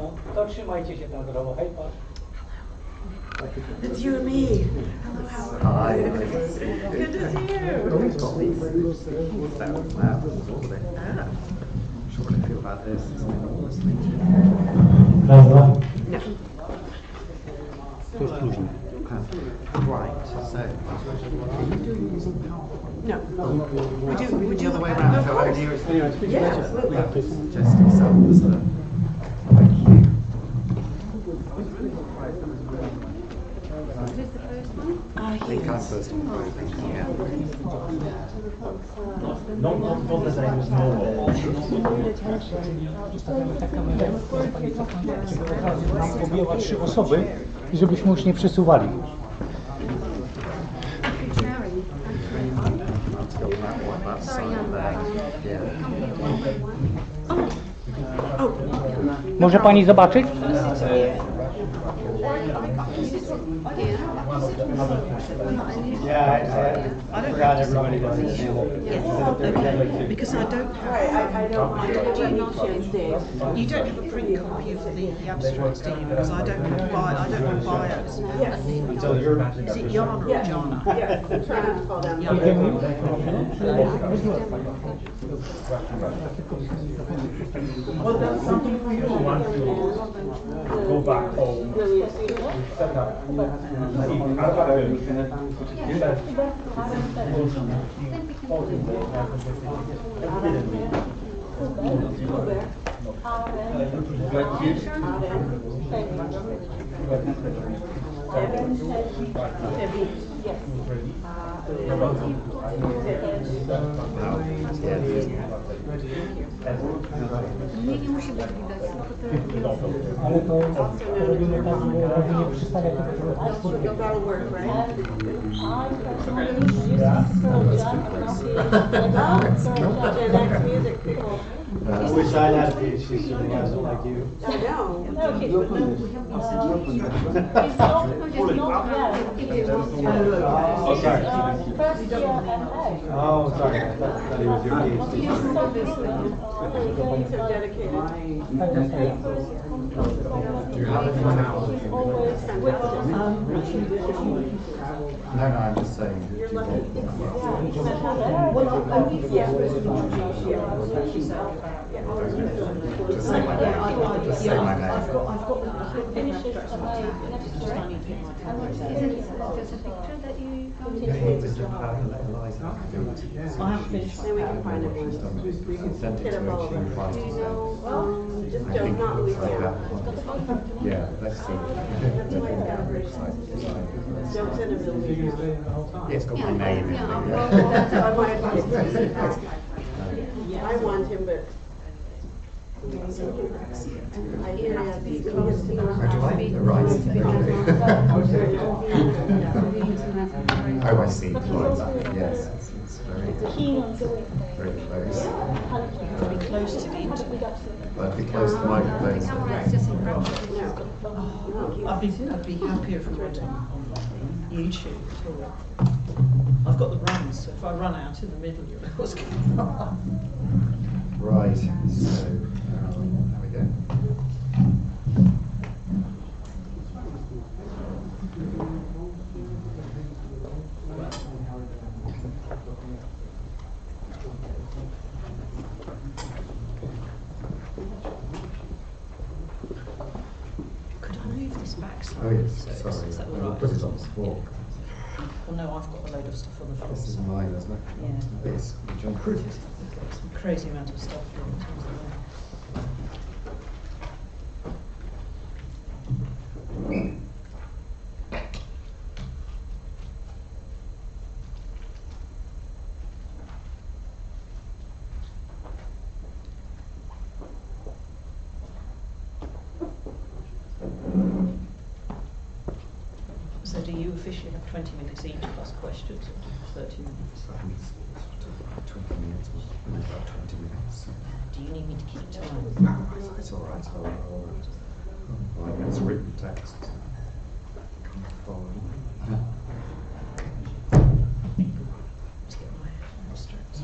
No, to trzymajcie się tam zdrowo. Hej, pa. It's you and me. Hello, how are you? Hi. Good to see you. Sure what I feel about this. It's enormously. Dobra. No. To jest próżne. Right, so are you doing using power? No. We do The other way around. Of So course. yeah, absolutely. just yourself as a thank you. Is this the first one? I think I'm first on both. Yeah. No design jest nam objęła 3 osoby i żebyśmy już nie przesuwali. Może pani zobaczyć? I forgot everybody does it. Okay, because I don't have. I don't. You don't have a print copy of the abstracts, do you? Because I don't have bios. Is it Jana or Jana? Yeah, try not to fall down. Well, that's something for you. Want to go back home. Set up. Nie musi być widać, tylko to Ale to robimy tak, żeby nie przystawiać tego. That'll work, right? Gen X music. I wish I had a PhD student who wasn't like you. I know. Oh, sorry. First year MA. Oh, sorry. I thought he was your PhD. He's so dedicated. Do you have anyone else? She's always with us. No, I'm just saying. Do you want Just say my name. Just say my name. Finishes MA next year. there's a picture that you Yeah, he was just about to let Eliza I have finished. Then we can find it. She's done it. Sent it Hit to up her. all She of it. replied to say. Just I don't, think not it looks like Louisiana. that. Yeah, let's see. Don't send him to Louisiana. Yeah, it's got my name in it. That's Yeah. my advice. I want him, but. I hear he has these colors. Would you like the rice? Oh, I see. Right. Yes, it's very, Keen on doing things. very close. Be close to the internet. But be close to the microphone. it's just in front of you. I'd be happier if we went on YouTube at all. I've got the runs, so if I run out in the middle, you'll know what's going on. Right, so, there we go. Could I move this back Oh slightly? yes, So sorry, is that all I'll right? put it on the floor. Well, no, I've got a load of stuff on the floor. This is so- mine, isn't it? Yeah. This, jump Some crazy amount of stuff here in terms of So do you officially have 20 minutes each plus questions, or 30 minutes? I think it's sort of 20 minutes, or about 20 minutes. Do you need me to keep time? No, it's all right. I mean, it's written text. Follow. Let's get my abstracts.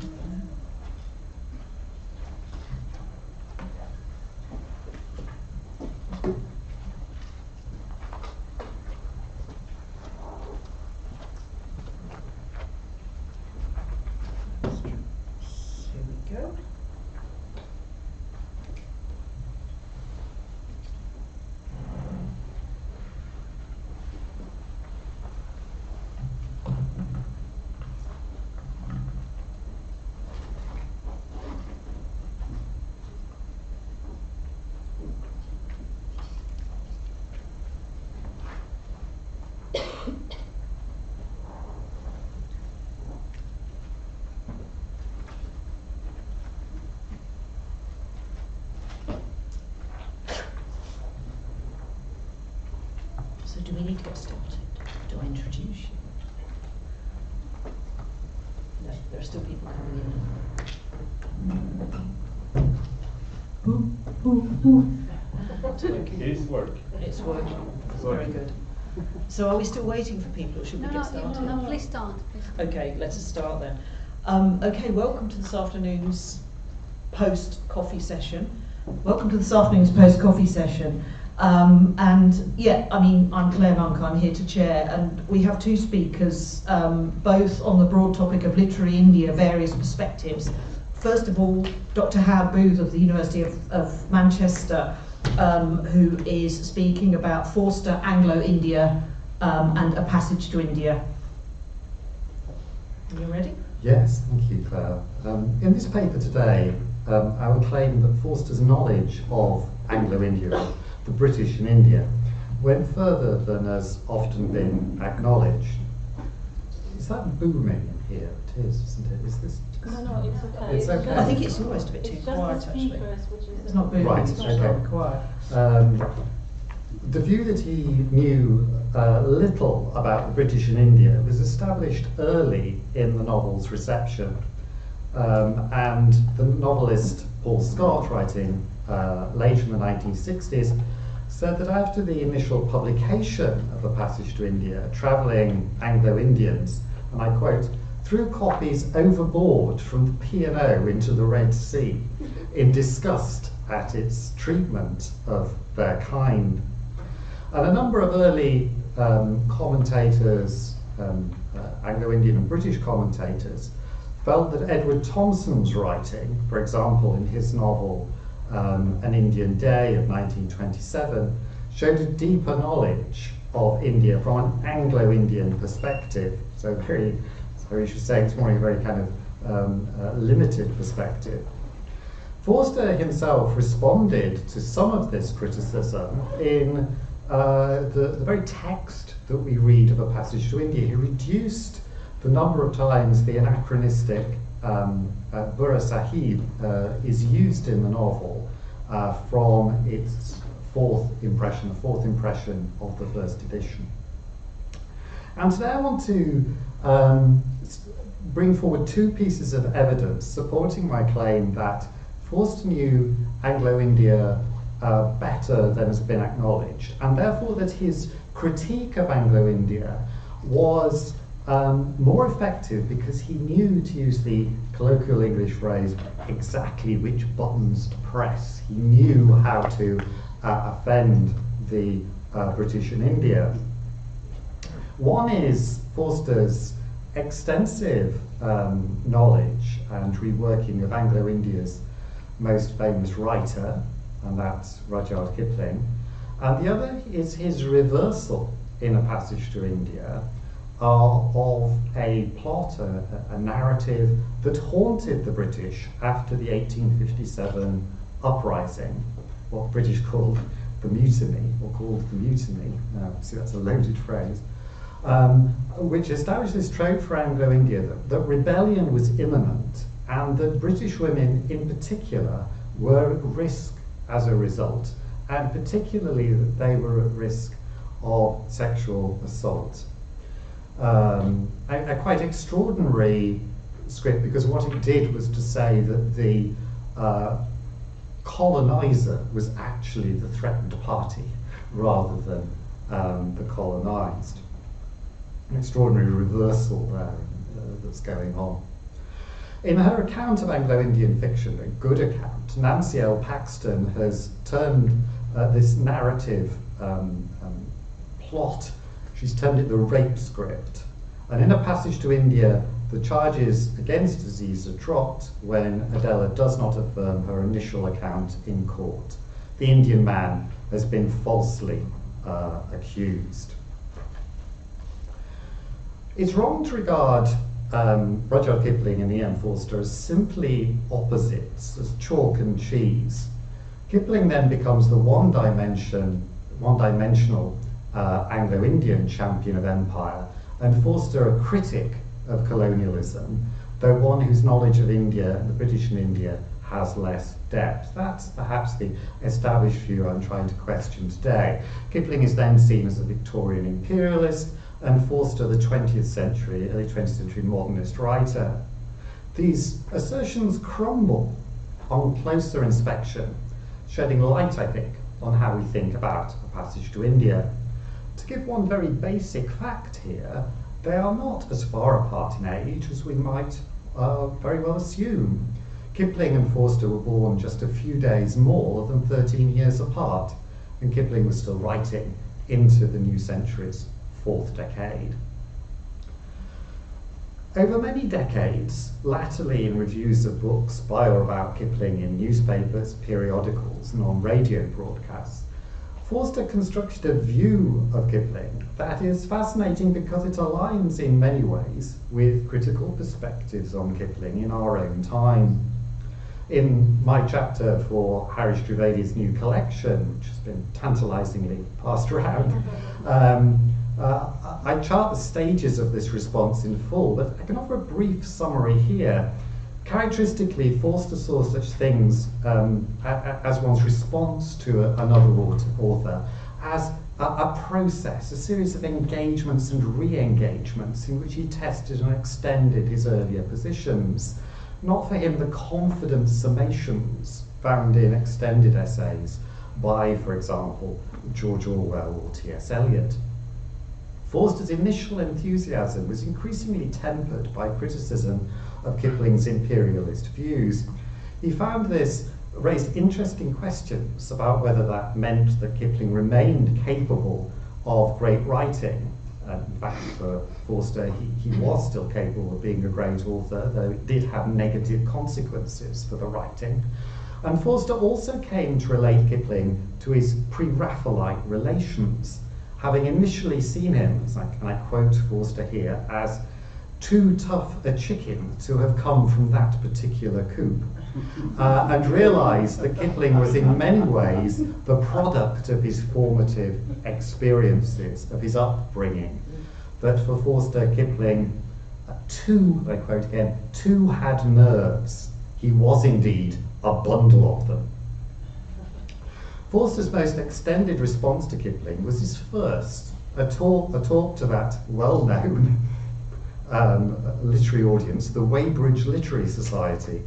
do we need to get started? Do I introduce you? No, there are still people coming in. It is work. It's working. Very good. So are we still waiting for people, or should we get started? No, please start. Please start. Okay, let us start then. Okay, welcome to this afternoon's post-coffee session. And yeah, I mean, I'm Claire Monk, I'm here to chair, and we have two speakers, both on the broad topic of literary India, various perspectives. First of all, Dr. Howard Booth of the University of Manchester, who is speaking about Forster, Anglo-India, and A Passage to India. Are you ready? Yes, thank you, Claire. In this paper today, I would claim that Forster's knowledge of Anglo-India, the British in India, went further than has often been acknowledged. Is that booming in here? It is, isn't it? Is this? No, it's okay. It's okay. I think it's almost a bit too It's just quiet, the actually. speakers, which is It's not booming, Right, it's just okay. very quiet. The view that he knew little about the British in India was established early in the novel's reception. And the novelist Paul Scott, writing late in the 1960s, said that after the initial publication of A Passage to India, travelling Anglo-Indians, and I quote, threw copies overboard from the P&O into the Red Sea in disgust at its treatment of their kind. And a number of early commentators, Anglo-Indian and British commentators, felt that Edward Thompson's writing, for example, in his novel An Indian Day of 1927, showed a deeper knowledge of India from an Anglo-Indian perspective. So you should say this morning, a very kind of limited perspective. Forster himself responded to some of this criticism in the very text that we read of A Passage to India. He reduced the number of times the anachronistic Burra Sahib is used in the novel from its fourth impression of the first edition. And today I want to bring forward two pieces of evidence supporting my claim that Forster knew Anglo-India better than has been acknowledged, and therefore that his critique of Anglo-India was more effective because he knew, to use the colloquial English phrase, exactly which buttons to press. He knew how to offend the British in India. One is Forster's extensive knowledge and reworking of Anglo-India's most famous writer, and that's Rudyard Kipling. And the other is his reversal in A Passage to India of a plot, a narrative that haunted the British after the 1857 uprising, what the British called the mutiny, or called the mutiny. See, that's a loaded phrase. Which established this trope for Anglo-India that rebellion was imminent, and that British women in particular were at risk as a result, and particularly that they were at risk of sexual assault. A quite extraordinary script, because what it did was to say that the colonizer was actually the threatened party rather than the colonized. An extraordinary reversal there that's going on. In her account of Anglo-Indian fiction, a good account, Nancy L. Paxton has turned this narrative plot, she's termed it the rape script. And in A Passage to India, the charges against Aziza dropped when Adela does not affirm her initial account in court. The Indian man has been falsely accused. It's wrong to regard Rudyard Kipling and E.M. Forster as simply opposites, as chalk and cheese. Kipling then becomes the one-dimensional Anglo-Indian champion of empire, and Forster a critic of colonialism, though one whose knowledge of India and the British in India has less depth. That's perhaps the established view I'm trying to question today. Kipling is then seen as a Victorian imperialist, and Forster the 20th century, early 20th century modernist writer. These assertions crumble on closer inspection, shedding light, I think, on how we think about A Passage to India. To give one very basic fact here, they are not as far apart in age as we might very well assume. Kipling and Forster were born just a few days more than 13 years apart, and Kipling was still writing into the new century's 4th decade. Over many decades, latterly in reviews of books by or about Kipling in newspapers, periodicals, and on radio broadcasts, Forster constructed a view of Kipling that is fascinating because it aligns in many ways with critical perspectives on Kipling in our own time. In my chapter for Harish Trivedi's new collection, which has been tantalizingly passed around, I chart the stages of this response in full, but I can offer a brief summary here. Characteristically, Forster saw such things as one's response to another author as a process, a series of engagements and re-engagements in which he tested and extended his earlier positions. Not for him the confident summations found in extended essays by, for example, George Orwell or T.S. Eliot. Forster's initial enthusiasm was increasingly tempered by criticism of Kipling's imperialist views. He found this raised interesting questions about whether that meant that Kipling remained capable of great writing. In fact, for Forster, he was still capable of being a great author, though it did have negative consequences for the writing. And Forster also came to relate Kipling to his pre-Raphaelite relations, having initially seen him, and I quote Forster here, as too tough a chicken to have come from that particular coop, and realised that Kipling was in many ways the product of his formative experiences, of his upbringing. That for Forster, Kipling, I quote again, too had nerves. He was indeed a bundle of them. Forster's most extended response to Kipling was his first, a talk to that well-known literary audience, the Weybridge Literary Society,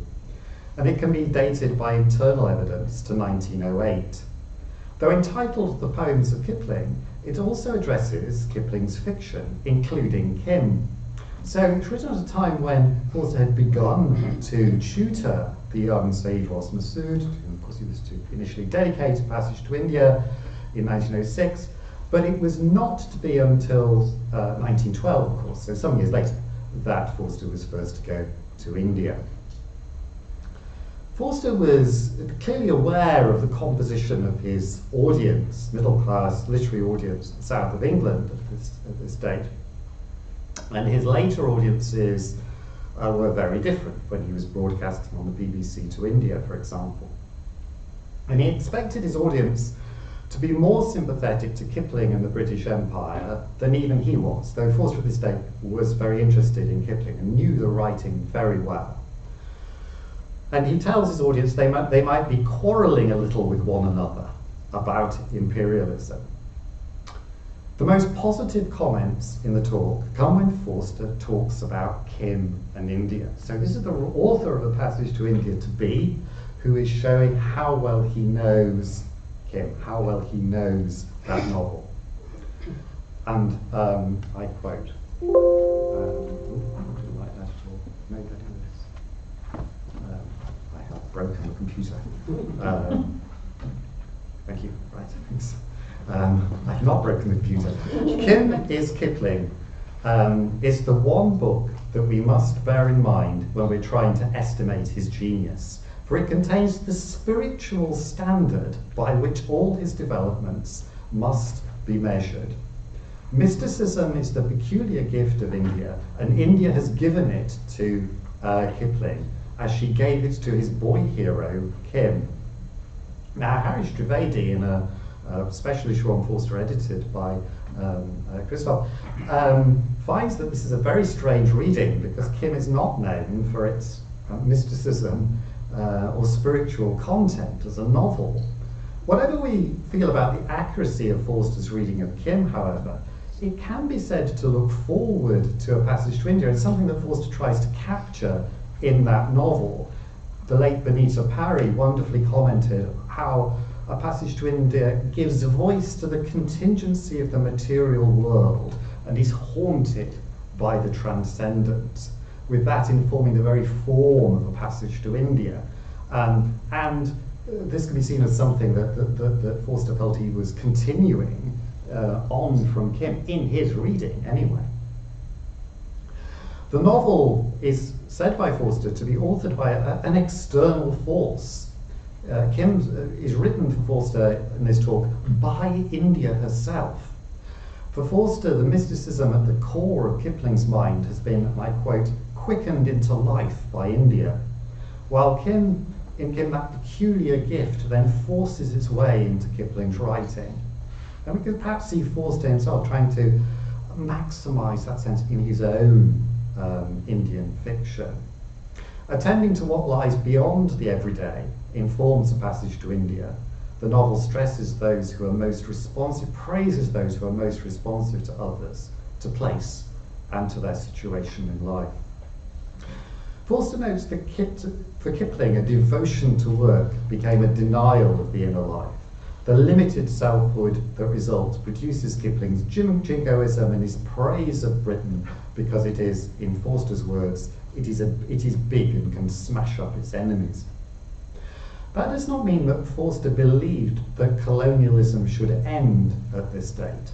and it can be dated by internal evidence to 1908. Though entitled The Poems of Kipling, it also addresses Kipling's fiction, including Kim. So it's written at a time when Forster had begun to tutor the young Said Ross Massoud, who of course he was to initially dedicate A Passage to India in 1906, but it was not to be until 1912, of course, so some years later, that Forster was first to go to India. Forster was clearly aware of the composition of his audience, middle-class literary audience south of England at this date. And his later audiences were very different when he was broadcasting on the BBC to India, for example. And he expected his audience to be more sympathetic to Kipling and the British Empire than even he was, though Forster at this date was very interested in Kipling and knew the writing very well. And he tells his audience they might be quarrelling a little with one another about imperialism. The most positive comments in the talk come when Forster talks about Kim and India. So this is the author of A Passage to India to be, who is showing how well he knows Kim, how well he knows that novel. And I quote, I didn't like that at all. Maybe I do this. I have broken the computer. Thank you. Right, thanks. I've not broken the computer. Kim is Kipling. Is the one book that we must bear in mind when we're trying to estimate his genius, for it contains the spiritual standard by which all his developments must be measured. Mysticism is the peculiar gift of India, and India has given it to Kipling, as she gave it to his boy hero, Kim. Now, Harish Trivedi, in a special issue on Forster edited by Christoph, finds that this is a very strange reading because Kim is not known for its mysticism or spiritual content as a novel. Whatever we feel about the accuracy of Forster's reading of Kim, however, it can be said to look forward to A Passage to India. It's something that Forster tries to capture in that novel. The late Benita Parry wonderfully commented how A Passage to India gives voice to the contingency of the material world and is haunted by the transcendent, with that informing the very form of A Passage to India. And this can be seen as something that Forster felt he was continuing on from Kim, in his reading anyway. The novel is said by Forster to be authored by an external force. Kim is written for Forster in this talk by India herself. For Forster, the mysticism at the core of Kipling's mind has been, and I quote, quickened into life by India, while in Kim that peculiar gift then forces its way into Kipling's writing. And we could perhaps see Forster himself trying to maximise that sense in his own Indian fiction. Attending to what lies beyond the everyday informs A Passage to India. The novel stresses those who are most responsive, praises those who are most responsive to others, to place, and to their situation in life. Forster notes that for Kipling, a devotion to work became a denial of the inner life. The limited selfhood that results produces Kipling's jingoism and his praise of Britain because it is, in Forster's words, it is big and can smash up its enemies. That does not mean that Forster believed that colonialism should end at this date.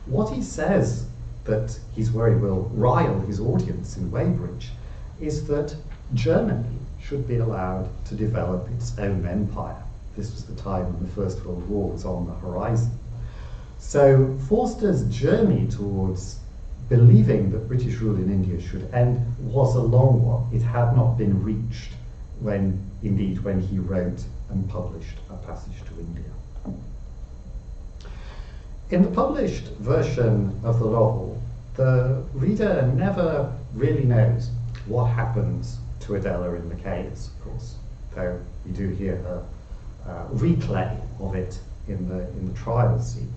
What he says that he's worried will rile his audience in Weybridge is that Germany should be allowed to develop its own empire. This was the time when the First World War was on the horizon. So Forster's journey towards believing that British rule in India should end was a long one. It had not been reached when he wrote and published A Passage to India. In the published version of the novel, the reader never really knows what happens to Adela in the caves, of course, though we do hear her replay of it in the trial scene.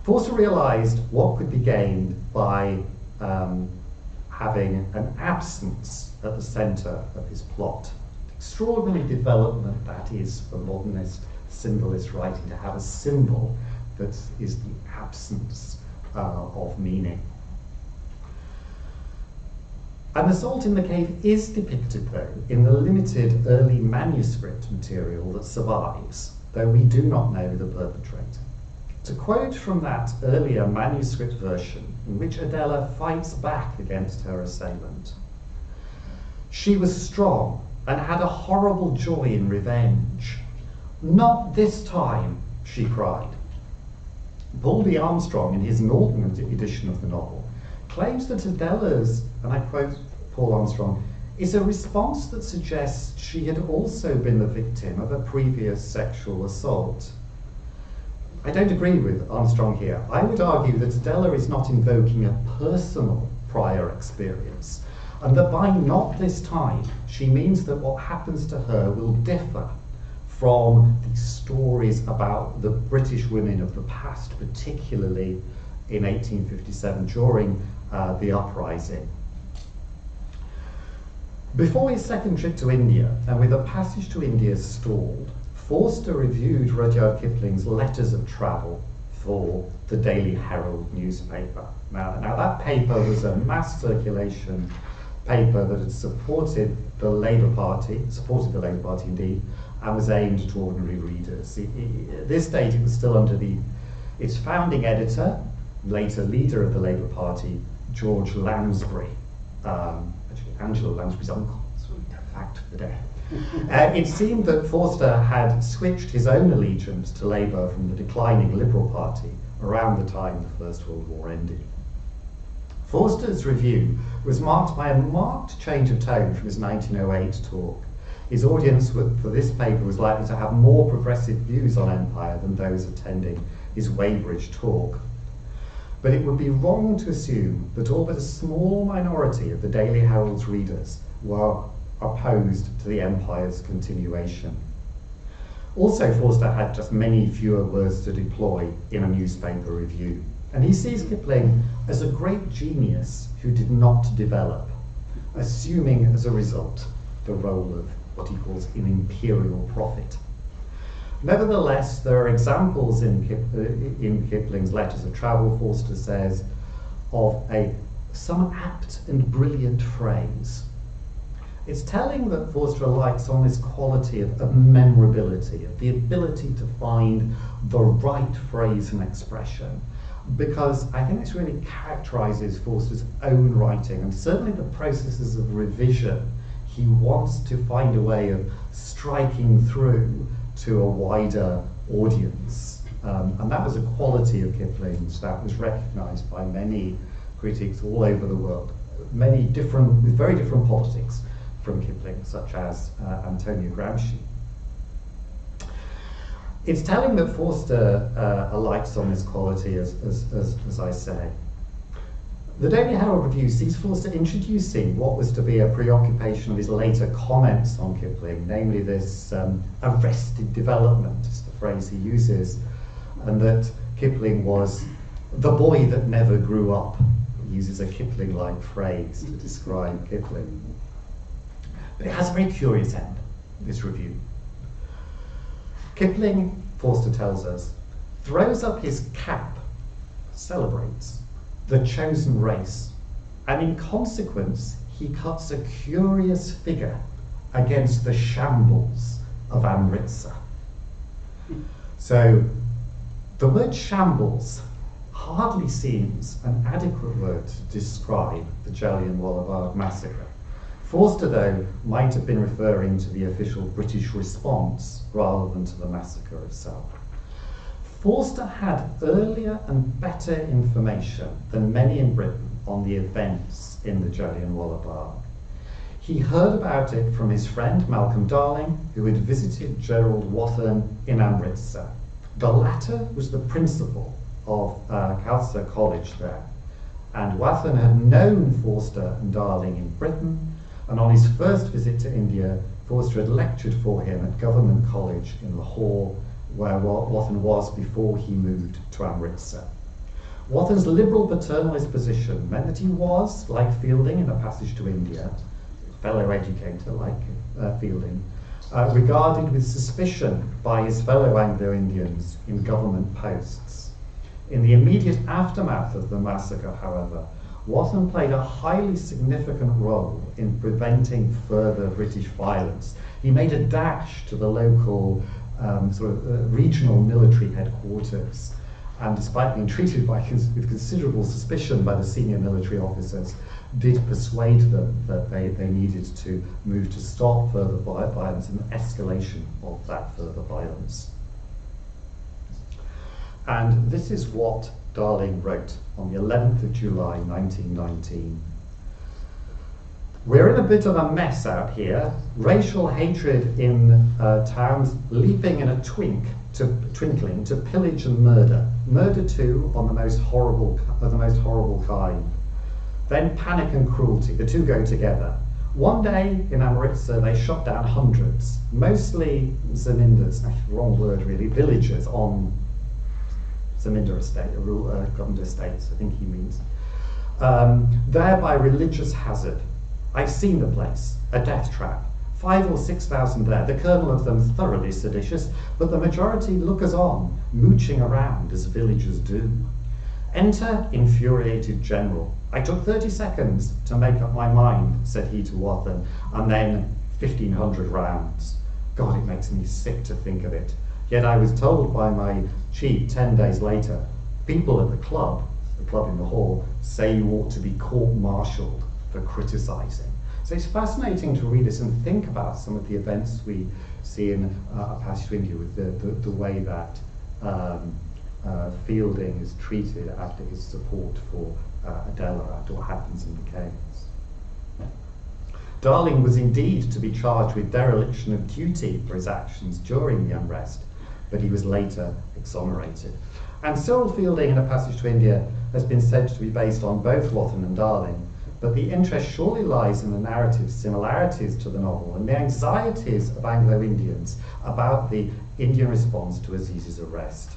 Forster realised what could be gained by having an absence at the centre of his plot. Extraordinary development that is for modernist symbolist writing, to have a symbol that is the absence of meaning. An assault in the cave is depicted, though, in the limited early manuscript material that survives, though we do not know the perpetrator. To quote from that earlier manuscript version, in which Adela fights back against her assailant, "She was strong and had a horrible joy in revenge. 'Not this time,' she cried." Paul B. Armstrong, in his Norton edition of the novel, claims that Adela's, and I quote Paul Armstrong, is a response that suggests she had also been the victim of a previous sexual assault. I don't agree with Armstrong here. I would argue that Adela is not invoking a personal prior experience, and that by "not this time," she means that what happens to her will differ from the stories about the British women of the past, particularly in 1857 during the uprising. Before his second trip to India, and with A Passage to India stalled, Forster reviewed Rudyard Kipling's letters of travel for the Daily Herald newspaper. Now that paper was a mass circulation paper that had supported the Labour Party indeed, and was aimed to ordinary readers. At this date, it was still under its founding editor, later leader of the Labour Party, George Lansbury, actually Angela Lansbury's uncle. It's a fact of the day. It seemed that Forster had switched his own allegiance to Labour from the declining Liberal Party around the time the First World War ended. Forster's review was marked by a marked change of tone from his 1908 talk. His audience for this paper was likely to have more progressive views on empire than those attending his Weybridge talk. But it would be wrong to assume that all but a small minority of the Daily Herald's readers opposed to the empire's continuation. Also, Forster had just many fewer words to deploy in a newspaper review, and he sees Kipling as a great genius who did not develop, assuming as a result the role of what he calls an imperial prophet. Nevertheless, there are examples in Kipling's letters of travel, Forster says, of some apt and brilliant phrase. It's telling that Forster relies on this quality of memorability, of the ability to find the right phrase and expression, because I think this really characterizes Forster's own writing, and certainly the processes of revision. He wants to find a way of striking through to a wider audience. And that was a quality of Kipling's that was recognized by many critics all over the world, with very different politics from Kipling, such as Antonio Gramsci. It's telling that Forster alights on this quality, as I say. The Daily Herald Review sees Forster introducing what was to be a preoccupation of his later comments on Kipling, namely this arrested development, is the phrase he uses, and that Kipling was the boy that never grew up. He uses a Kipling-like phrase to describe Kipling. But it has a very curious end, this review. Kipling, Forster tells us, throws up his cap, celebrates the chosen race, and in consequence, he cuts a curious figure against the shambles of Amritsar. So, the word shambles hardly seems an adequate word to describe the Jallianwala Bagh massacre. Forster, though, might have been referring to the official British response rather than to the massacre itself. Forster had earlier and better information than many in Britain on the events in the Jallianwala Bagh. He heard about it from his friend Malcolm Darling, who had visited Gerald Wathen in Amritsar. The latter was the principal of Khalsa College there, and Wathen had known Forster and Darling in Britain, and on his first visit to India, Forster had lectured for him at Government College in Lahore, where Wathen was before he moved to Amritsar. Wathen's liberal paternalist position meant that he was, like Fielding in A Passage to India, fellow educator like Fielding, regarded with suspicion by his fellow Anglo-Indians in government posts. In the immediate aftermath of the massacre, however, Wathen played a highly significant role in preventing further British violence. He made a dash to the local regional military headquarters, and despite being treated with considerable suspicion by the senior military officers, did persuade them that they needed to move to stop further violence and escalation of that further violence. And this is what Darling wrote on the 11th of July 1919. We're in a bit of a mess out here. Racial hatred in towns leaping in a twinkling to pillage and murder. Murder too of the most horrible kind. Then panic and cruelty, the two go together. One day in Amritsar they shot down hundreds, mostly Zamindars, wrong word really, villagers on Zamindar estate, government estates, I think he means. There by religious hazard. I've seen the place, a death trap. 5,000 or 6,000 there, the kernel of them thoroughly seditious, but the majority lookers on, mooching around as villagers do. Enter infuriated general. I took 30 seconds to make up my mind, said he to Wathen, and then 1,500 rounds. God, it makes me sick to think of it. Yet I was told by my chief 10 days later, people at the club in the hall, say you ought to be court-martialed for criticising. So it's fascinating to read this and think about some of the events we see in A Passage to India with the way that Fielding is treated after his support for Adela, after what happens in the caves. Darling was indeed to be charged with dereliction of duty for his actions during the unrest, but he was later exonerated. And Cyril Fielding in A Passage to India has been said to be based on both Wathen and Darling, but the interest surely lies in the narrative similarities to the novel and the anxieties of Anglo-Indians about the Indian response to Aziz's arrest.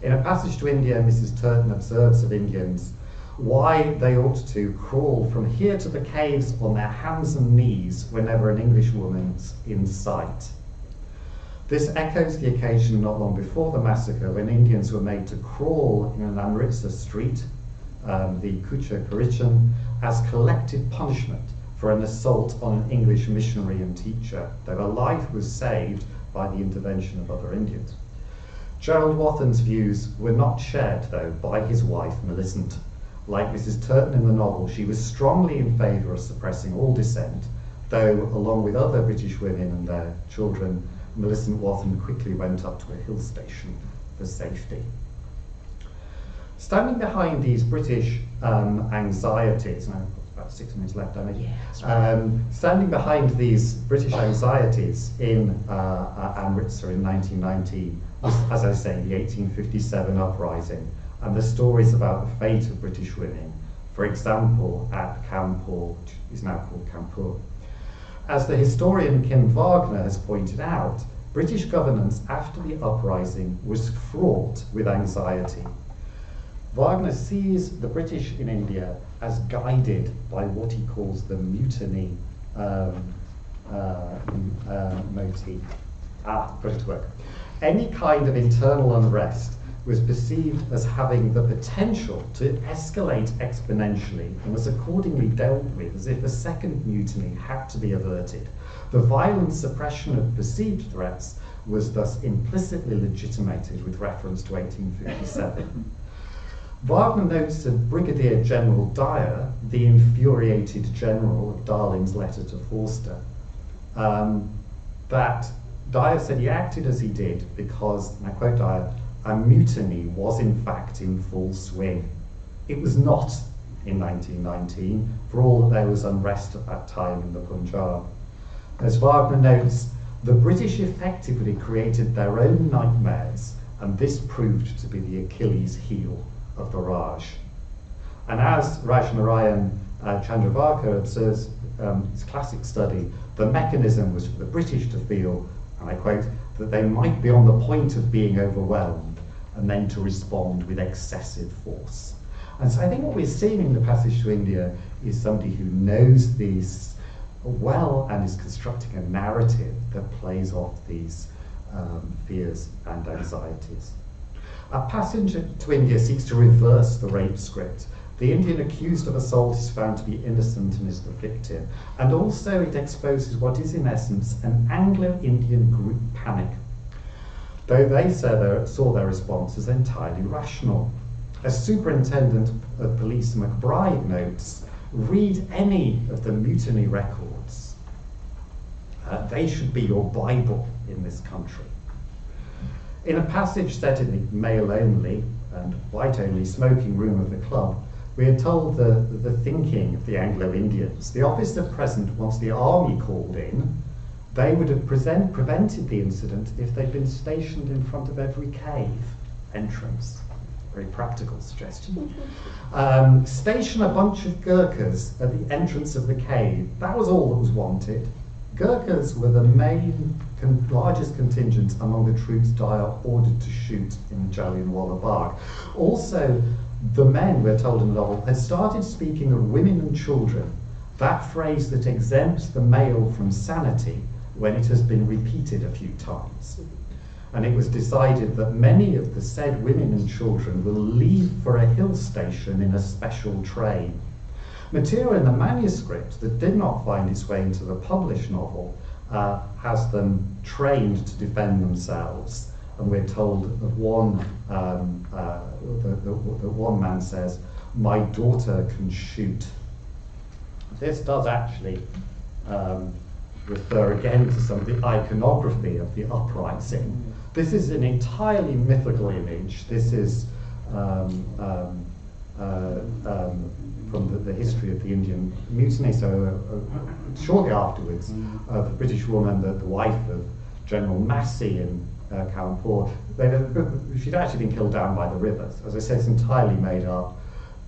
In A Passage to India, Mrs. Turton observes of Indians why they ought to crawl from here to the caves on their hands and knees whenever an Englishwoman's in sight. This echoes the occasion not long before the massacre when Indians were made to crawl in an Amritsar street, the Kucha Karichan, as collective punishment for an assault on an English missionary and teacher, though a life was saved by the intervention of other Indians. Gerald Wathen's views were not shared, though, by his wife, Millicent. Like Mrs. Turton in the novel, she was strongly in favour of suppressing all dissent, though, along with other British women and their children, Millicent Wathen quickly went up to a hill station for safety. Standing behind these British anxieties, and I've got about 6 minutes left, don't I? Standing behind these British anxieties in Amritsar in 1919 was, as I say, the 1857 uprising, and the stories about the fate of British women, for example, at Cawnpore, which is now called Cawnpore. As the historian Kim Wagner has pointed out, British governance after the uprising was fraught with anxiety. Wagner sees the British in India as guided by what he calls the mutiny motif. Got it to work. Any kind of internal unrest was perceived as having the potential to escalate exponentially and was accordingly dealt with as if a second mutiny had to be averted. The violent suppression of perceived threats was thus implicitly legitimated with reference to 1857. Wagner notes that Brigadier General Dyer, the infuriated general of Darling's letter to Forster, that Dyer said he acted as he did because, and I quote Dyer, "a mutiny was in fact in full swing." It was not in 1919, for all that there was unrest at that time in the Punjab. As Wagner notes, the British effectively created their own nightmares, and this proved to be the Achilles heel of the Raj. And as Rajnarayan Chandravarkar observes his classic study, the mechanism was for the British to feel, and I quote, that they might be on the point of being overwhelmed, and then to respond with excessive force. And so I think what we're seeing in The Passage to India is somebody who knows these well and is constructing a narrative that plays off these fears and anxieties. A Passage to India seeks to reverse the rape script. The Indian accused of assault is found to be innocent and is the victim. And also it exposes what is in essence an Anglo-Indian group panic, though they saw their response as entirely rational. As Superintendent of Police McBride notes, read any of the mutiny records. They should be your Bible in this country. In a passage set in the male-only and white-only smoking room of the club, we are told the thinking of the Anglo-Indians. The officer present, once the army called in, they would have prevented the incident if they'd been stationed in front of every cave entrance. Very practical suggestion. Station a bunch of Gurkhas at the entrance of the cave. That was all that was wanted. Gurkhas were the largest contingent among the troops Dyer ordered to shoot in Jallianwala Bagh. Also, the men, we're told in the novel, had started speaking of women and children, that phrase that exempts the male from sanity when it has been repeated a few times. And it was decided that many of the said women and children will leave for a hill station in a special train. Material in the manuscript that did not find its way into the published novel has them trained to defend themselves. And we're told of one, that one man says, "My daughter can shoot." This does actually refer again to some of the iconography of the uprising. This is an entirely mythical image. This is from the history of the Indian mutiny. So shortly afterwards, the British woman, the wife of General Massey in Cawnpore, she'd actually been killed down by the river. As I said, it's entirely made up.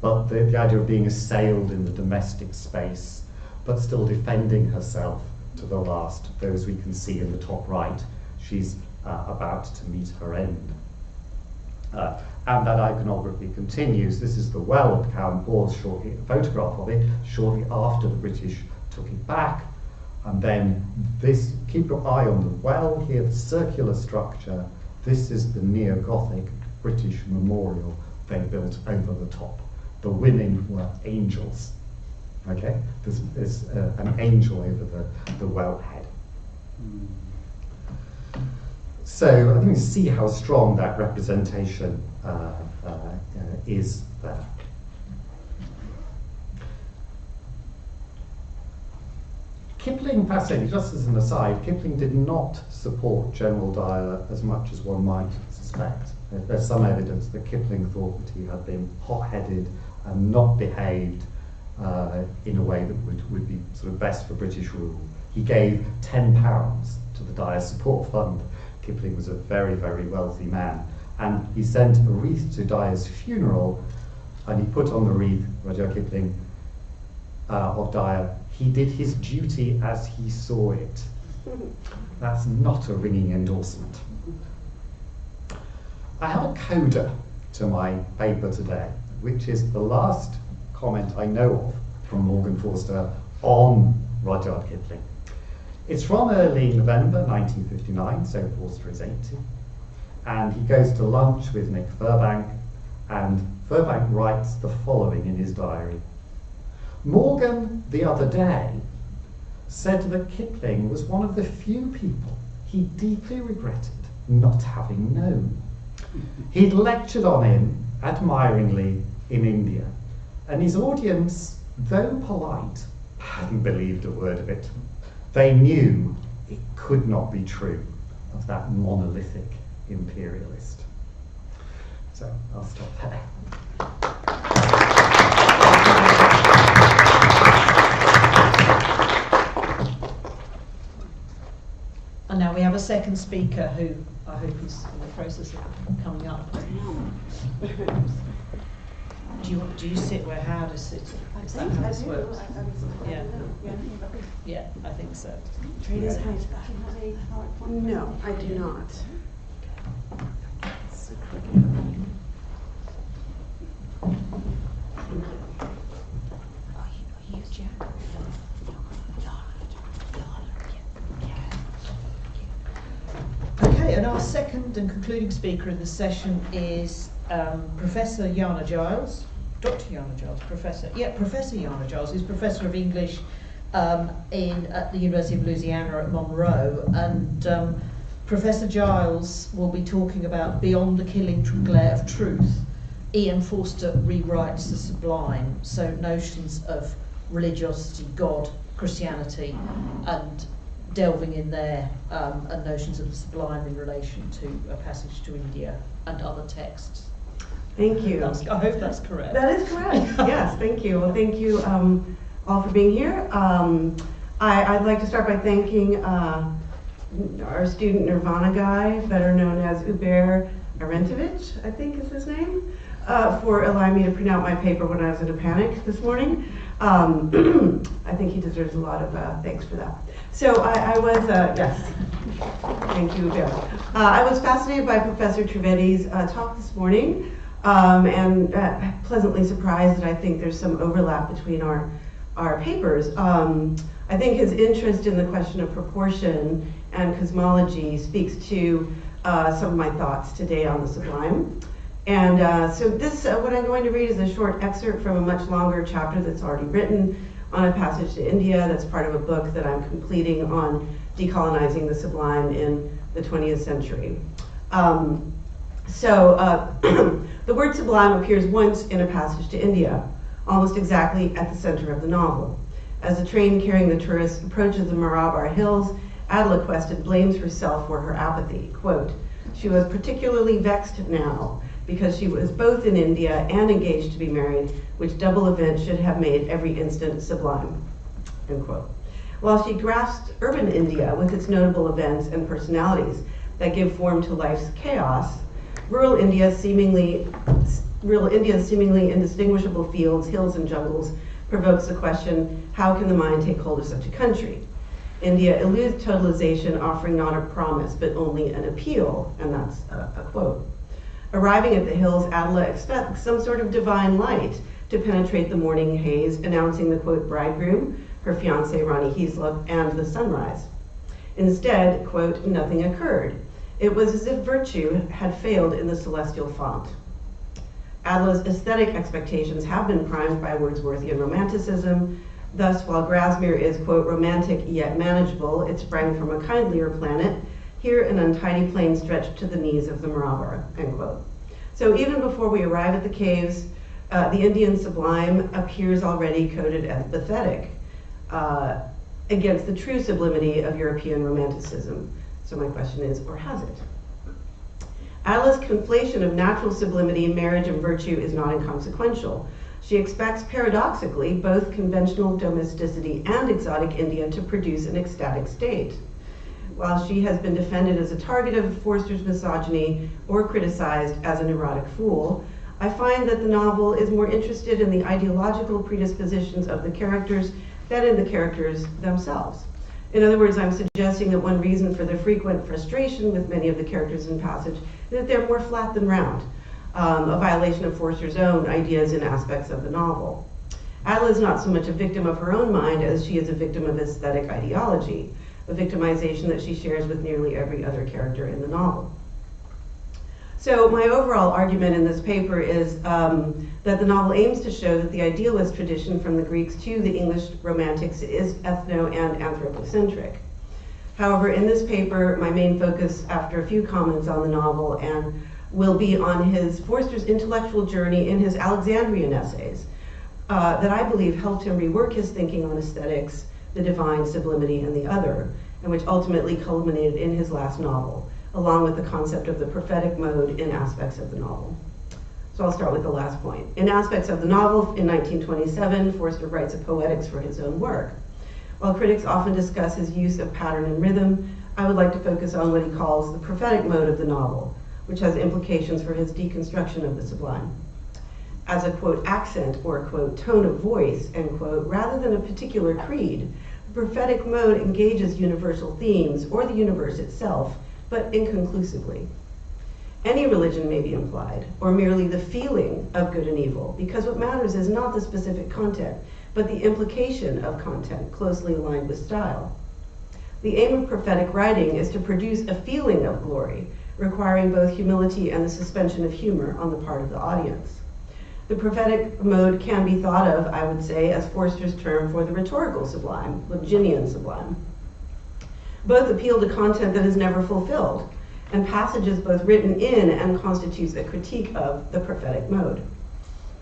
but the idea of being assailed in the domestic space, but still defending herself to the last. Those we can see in the top right. She's about to meet her end. And that iconography continues. This is the well of Cowan Pause, shortly, a photograph of it, shortly after the British took it back. And then this, keep your eye on the well here, the circular structure. This is the neo-Gothic British memorial they built over the top. The women were angels. Okay, there's an angel over the wellhead. So I think you see how strong that representation is there. Kipling, fascinating, just as an aside, Kipling did not support General Dyer as much as one might suspect. There's some evidence that Kipling thought that he had been hot-headed and not behaved in a way that would be sort of best for British rule. He gave £10 to the Dyer Support Fund. Kipling was a very, very wealthy man. And he sent a wreath to Dyer's funeral, and he put on the wreath, Rudyard Kipling, of Dyer, "He did his duty as he saw it." That's not a ringing endorsement. I have a coda to my paper today, which is the last comment I know of from Morgan Forster on Rudyard Kipling. It's from early November 1959, so Forster is 80, and he goes to lunch with Nick Furbank, and Furbank writes the following in his diary. "Morgan, the other day, said that Kipling was one of the few people he deeply regretted not having known. He'd lectured on him admiringly in India, and his audience, though polite, hadn't believed a word of it. They knew it could not be true of that monolithic imperialist." So I'll stop there. And now we have a second speaker who I hope is in the process of coming up. Do you sit where Howard is sitting? Is that how this works? Yeah. Yeah, I think so. Trainers height. No, I do not. Okay, and our second and concluding speaker in the session is Professor Jana Giles. Dr. Jana Giles, Professor Jana Giles, who's Professor of English at the University of Louisiana at Monroe, and Professor Giles will be talking about Beyond the Killing Glare of Truth. E.M.F. Forster Rewrites the Sublime, so notions of religiosity, God, Christianity, and delving in there, and notions of the sublime in relation to a passage to India and other texts. Thank you. I hope that's correct. That is correct. Yes, thank you. Well, thank you all for being here. I'd like to start by thanking our student Nirvana guy, better known as Uber Arentovich, I think is his name, for allowing me to print out my paper when I was in a panic this morning. I think he deserves a lot of thanks for that. So I was, yes, thank you, Uber. I was fascinated by Professor Trivedi's talk this morning. And pleasantly surprised that I think there's some overlap between our papers. I think his interest in the question of proportion and cosmology speaks to some of my thoughts today on the sublime. And so this, what I'm going to read is a short excerpt from a much longer chapter that's already written on a passage to India that's part of a book that I'm completing on decolonizing the sublime in the 20th century. The word sublime appears once in a passage to India, almost exactly at the center of the novel. As the train carrying the tourists approaches the Marabar Hills, Adela Quested blames herself for her apathy. Quote, "She was particularly vexed now because she was both in India and engaged to be married, which double event should have made every instant sublime." End quote. While she grasped urban India with its notable events and personalities that give form to life's chaos, rural India seemingly real India's seemingly indistinguishable fields, hills, and jungles provokes the question, how can the mind take hold of such a country? India eludes totalization, offering not a promise, but only an appeal, and that's a quote. Arriving at the hills, Adela expects some sort of divine light to penetrate the morning haze, announcing the, quote, bridegroom, her fiancé Rani Hislop, and the sunrise. Instead, quote, nothing occurred. It was as if virtue had failed in the celestial font. Adela's aesthetic expectations have been primed by Wordsworthian romanticism. Thus, while Grasmere is, quote, romantic yet manageable, it sprang from a kindlier planet. Here, an untidy plain stretched to the knees of the Marabar, end quote. So even before we arrive at the caves, the Indian sublime appears already coded as pathetic against the true sublimity of European romanticism. So my question is, or has it? Adela's conflation of natural sublimity, marriage, and virtue is not inconsequential. She expects, paradoxically, both conventional domesticity and exotic India to produce an ecstatic state. While she has been defended as a target of Forster's misogyny or criticized as an erotic fool, I find that the novel is more interested in the ideological predispositions of the characters than in the characters themselves. In other words, I'm suggesting that one reason for the frequent frustration with many of the characters in passage is that they're more flat than round, a violation of Forster's own ideas and aspects of the novel. Adela is not so much a victim of her own mind as she is a victim of aesthetic ideology, a victimization that she shares with nearly every other character in the novel. So my overall argument in this paper is that the novel aims to show that the idealist tradition from the Greeks to the English Romantics is ethno and anthropocentric. However, in this paper, my main focus, after a few comments on the novel, and will be on Forster's intellectual journey in his Alexandrian essays that I believe helped him rework his thinking on aesthetics, the divine, sublimity, and the other, and which ultimately culminated in his last novel, along with the concept of the prophetic mode in aspects of the novel. So I'll start with the last point. In aspects of the novel, in 1927, Forster writes a poetics for his own work. While critics often discuss his use of pattern and rhythm, I would like to focus on what he calls the prophetic mode of the novel, which has implications for his deconstruction of the sublime. As a, quote, accent or, quote, tone of voice, end quote, rather than a particular creed, the prophetic mode engages universal themes or the universe itself, but inconclusively. Any religion may be implied, or merely the feeling of good and evil, because what matters is not the specific content, but the implication of content closely aligned with style. The aim of prophetic writing is to produce a feeling of glory, requiring both humility and the suspension of humor on the part of the audience. The prophetic mode can be thought of, I would say, as Forster's term for the rhetorical sublime, Virginian sublime. Both appeal to content that is never fulfilled, and passages both written in and constitutes a critique of the prophetic mode.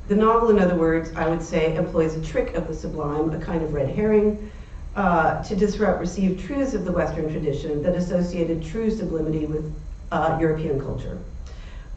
The novel, in other words, I would say, employs a trick of the sublime, a kind of red herring, to disrupt received truths of the Western tradition that associated true sublimity with European culture.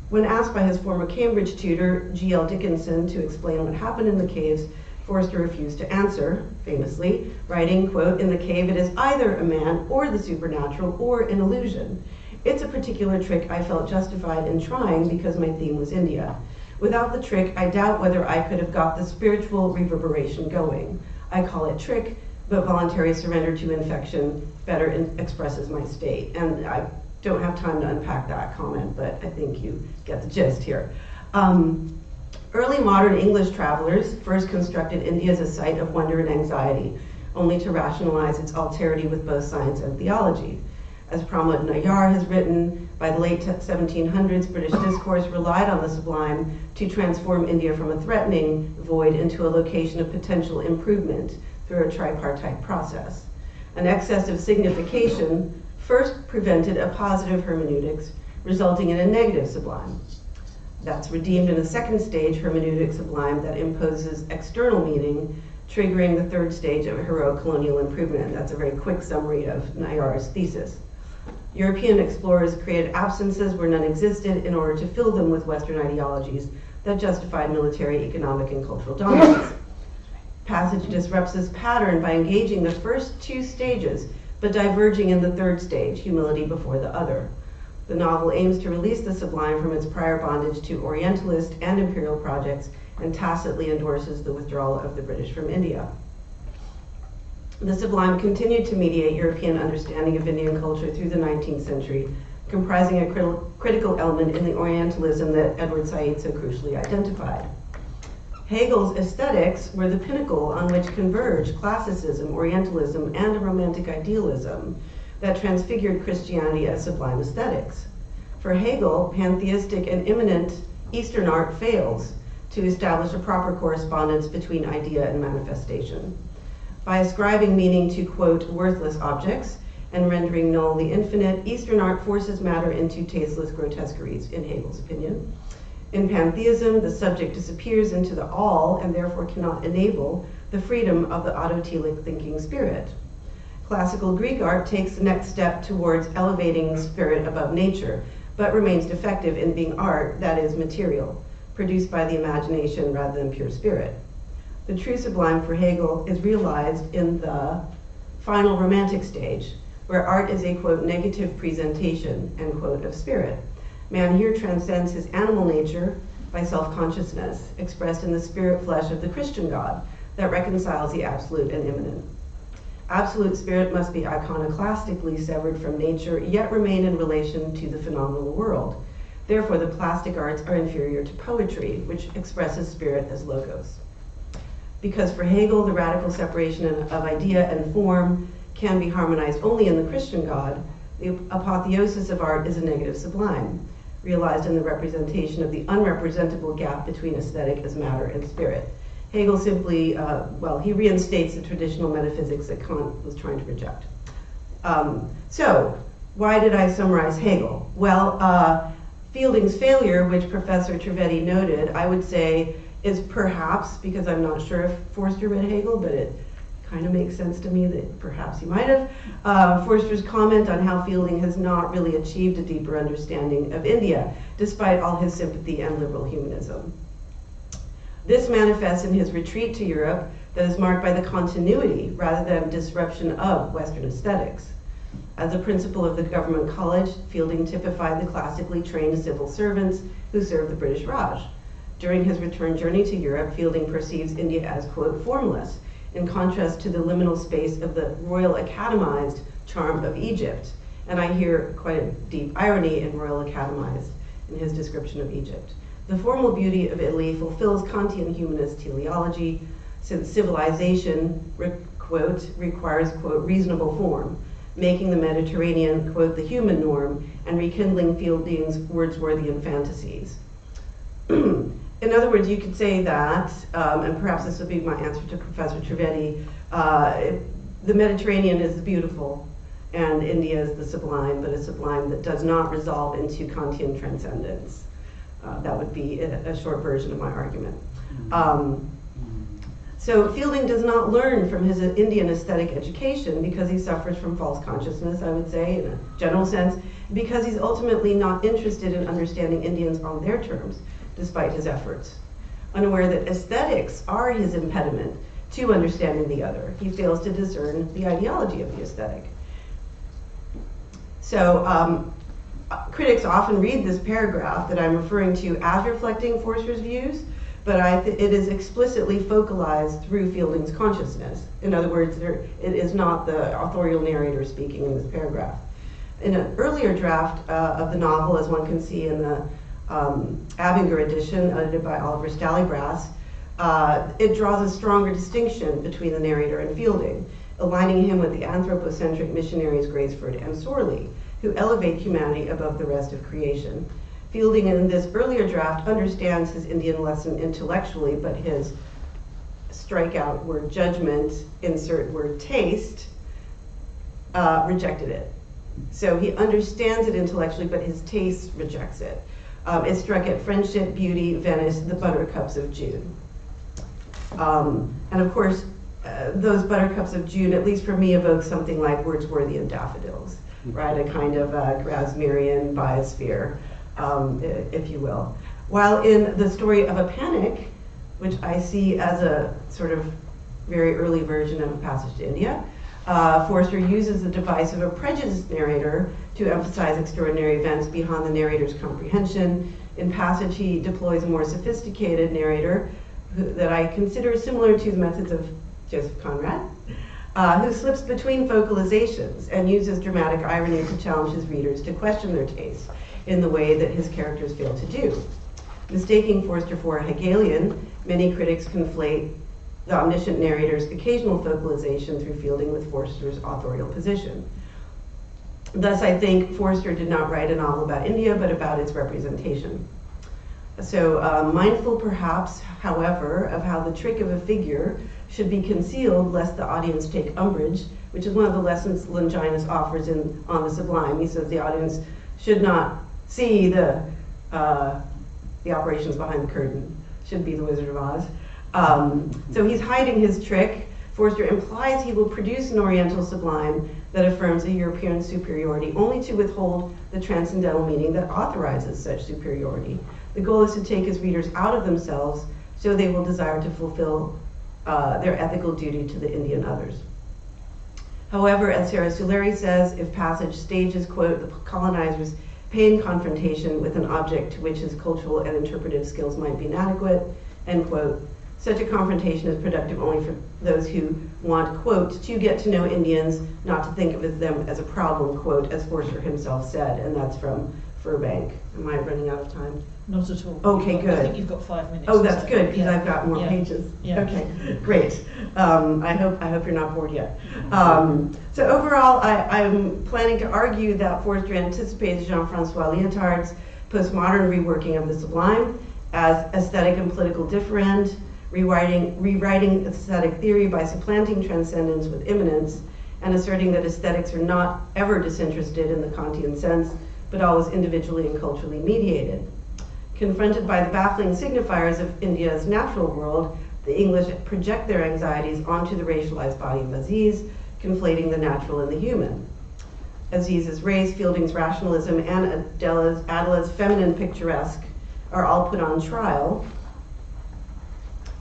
When asked by his former Cambridge tutor, G.L. Dickinson, to explain what happened in the caves, Forster refused to answer, famously, writing, quote, in the cave it is either a man or the supernatural or an illusion. It's a particular trick I felt justified in trying because my theme was India. Without the trick, I doubt whether I could have got the spiritual reverberation going. I call it trick, but voluntary surrender to infection better expresses my state. And I don't have time to unpack that comment, but I think you get the gist here. Early modern English travelers first constructed India as a site of wonder and anxiety, only to rationalize its alterity with both science and theology. As Pramod Nayar has written, by the late 1700s, British discourse relied on the sublime to transform India from a threatening void into a location of potential improvement through a tripartite process. An excess of signification first prevented a positive hermeneutics, resulting in a negative sublime. That's redeemed in a second stage hermeneutic sublime that imposes external meaning, triggering the third stage of heroic colonial improvement. And that's a very quick summary of Nayar's thesis. European explorers created absences where none existed in order to fill them with Western ideologies that justified military, economic, and cultural dominance. Passage disrupts this pattern by engaging the first two stages, but diverging in the third stage, humility before the other. The novel aims to release the sublime from its prior bondage to Orientalist and imperial projects and tacitly endorses the withdrawal of the British from India. The sublime continued to mediate European understanding of Indian culture through the 19th century, comprising a critical element in the Orientalism that Edward Said so crucially identified. Hegel's aesthetics were the pinnacle on which converged classicism, Orientalism, and a romantic idealism that transfigured Christianity as sublime aesthetics. For Hegel, pantheistic and immanent Eastern art fails to establish a proper correspondence between idea and manifestation. By ascribing meaning to, quote, worthless objects and rendering null the infinite, Eastern art forces matter into tasteless grotesqueries, in Hegel's opinion. In pantheism, the subject disappears into the all and therefore cannot enable the freedom of the autotelic thinking spirit. Classical Greek art takes the next step towards elevating spirit above nature, but remains defective in being art, that is, material, produced by the imagination rather than pure spirit. The true sublime for Hegel is realized in the final romantic stage, where art is a, quote, negative presentation, end quote, of spirit. Man here transcends his animal nature by self-consciousness, expressed in the spirit flesh of the Christian God that reconciles the absolute and immanent. Absolute spirit must be iconoclastically severed from nature, yet remain in relation to the phenomenal world. Therefore, the plastic arts are inferior to poetry, which expresses spirit as logos. Because for Hegel, the radical separation of idea and form can be harmonized only in the Christian God, the apotheosis of art is a negative sublime, realized in the representation of the unrepresentable gap between aesthetic as matter and spirit. Hegel simply, he reinstates the traditional metaphysics that Kant was trying to reject. So, why did I summarize Hegel? Well, Fielding's failure, which Professor Trivedi noted, I would say is perhaps, because I'm not sure if Forster read Hegel, but it kind of makes sense to me that perhaps he might have. Forster's comment on how Fielding has not really achieved a deeper understanding of India, despite all his sympathy and liberal humanism. This manifests in his retreat to Europe that is marked by the continuity rather than disruption of Western aesthetics. As a principal of the government college, Fielding typified the classically trained civil servants who served the British Raj. During his return journey to Europe, Fielding perceives India as, quote, formless, in contrast to the liminal space of the royal academized charm of Egypt. And I hear quite a deep irony in royal academized in his description of Egypt. The formal beauty of Italy fulfills Kantian humanist teleology, since civilization, quote, requires, quote, reasonable form, making the Mediterranean, quote, the human norm, and rekindling Fielding's Wordsworthian fantasies. In other words, you could say that, and perhaps this would be my answer to Professor Trivedi, the Mediterranean is the beautiful, and India is the sublime, but a sublime that does not resolve into Kantian transcendence. That would be a short version of my argument. So Fielding does not learn from his Indian aesthetic education because he suffers from false consciousness, I would say, in a general sense, because he's ultimately not interested in understanding Indians on their terms, despite his efforts. Unaware that aesthetics are his impediment to understanding the other, he fails to discern the ideology of the aesthetic. So critics often read this paragraph that I'm referring to as reflecting Forster's views, but it is explicitly focalized through Fielding's consciousness. In other words, it is not the authorial narrator speaking in this paragraph. In an earlier draft of the novel, as one can see in the Abinger edition, edited by Oliver Stallybrass, it draws a stronger distinction between the narrator and Fielding, aligning him with the anthropocentric missionaries Graceford and Sorley, who elevate humanity above the rest of creation. Fielding in this earlier draft understands his Indian lesson intellectually, but his strikeout word judgment, insert word taste, rejected it. So he understands it intellectually, but his taste rejects it. It struck at friendship, beauty, Venice, the buttercups of June. And of course, those buttercups of June, at least for me, evoke something like Wordsworthian daffodils, right? A kind of Grasmerian biosphere, if you will. While in the story of a panic, which I see as a sort of very early version of A Passage to India, Forster uses the device of a prejudiced narrator to emphasize extraordinary events beyond the narrator's comprehension. In Passage, he deploys a more sophisticated narrator that I consider similar to the methods of Joseph Conrad, who slips between vocalizations and uses dramatic irony to challenge his readers to question their tastes in the way that his characters fail to do. Mistaking Forster for a Hegelian, many critics conflate the omniscient narrator's occasional vocalization through Fielding with Forster's authorial position. Thus, I think Forster did not write a novel about India, but about its representation. So, mindful perhaps, however, of how the trick of a figure should be concealed lest the audience take umbrage, which is one of the lessons Longinus offers on the Sublime. He says the audience should not see the operations behind the curtain, should be the Wizard of Oz. So he's hiding his trick. Forster implies he will produce an Oriental Sublime that affirms a European superiority, only to withhold the transcendental meaning that authorizes such superiority. The goal is to take his readers out of themselves so they will desire to fulfill their ethical duty to the Indian others. However, as Sarah Suleri says, if Passage stages, quote, the colonizer's pain confrontation with an object to which his cultural and interpretive skills might be inadequate, end quote, such a confrontation is productive only for those who want, quote, to get to know Indians, not to think of them as a problem, quote, as Forster himself said, and that's from Furbank. Am I running out of time? Not at all. Okay, good. I think you've got 5 minutes. Oh, that's so, good, because yeah. I've got more Yeah. pages. Yeah. Okay, great. I hope you're not bored yet. So overall, I'm planning to argue that Forster anticipates Jean-Francois Lyotard's postmodern reworking of the Sublime as aesthetic and political differend, rewriting aesthetic theory by supplanting transcendence with immanence, and asserting that aesthetics are not ever disinterested in the Kantian sense, but always individually and culturally mediated. Confronted by the baffling signifiers of India's natural world, the English project their anxieties onto the racialized body of Aziz, conflating the natural and the human. Aziz's race, Fielding's rationalism, and Adela's feminine picturesque are all put on trial.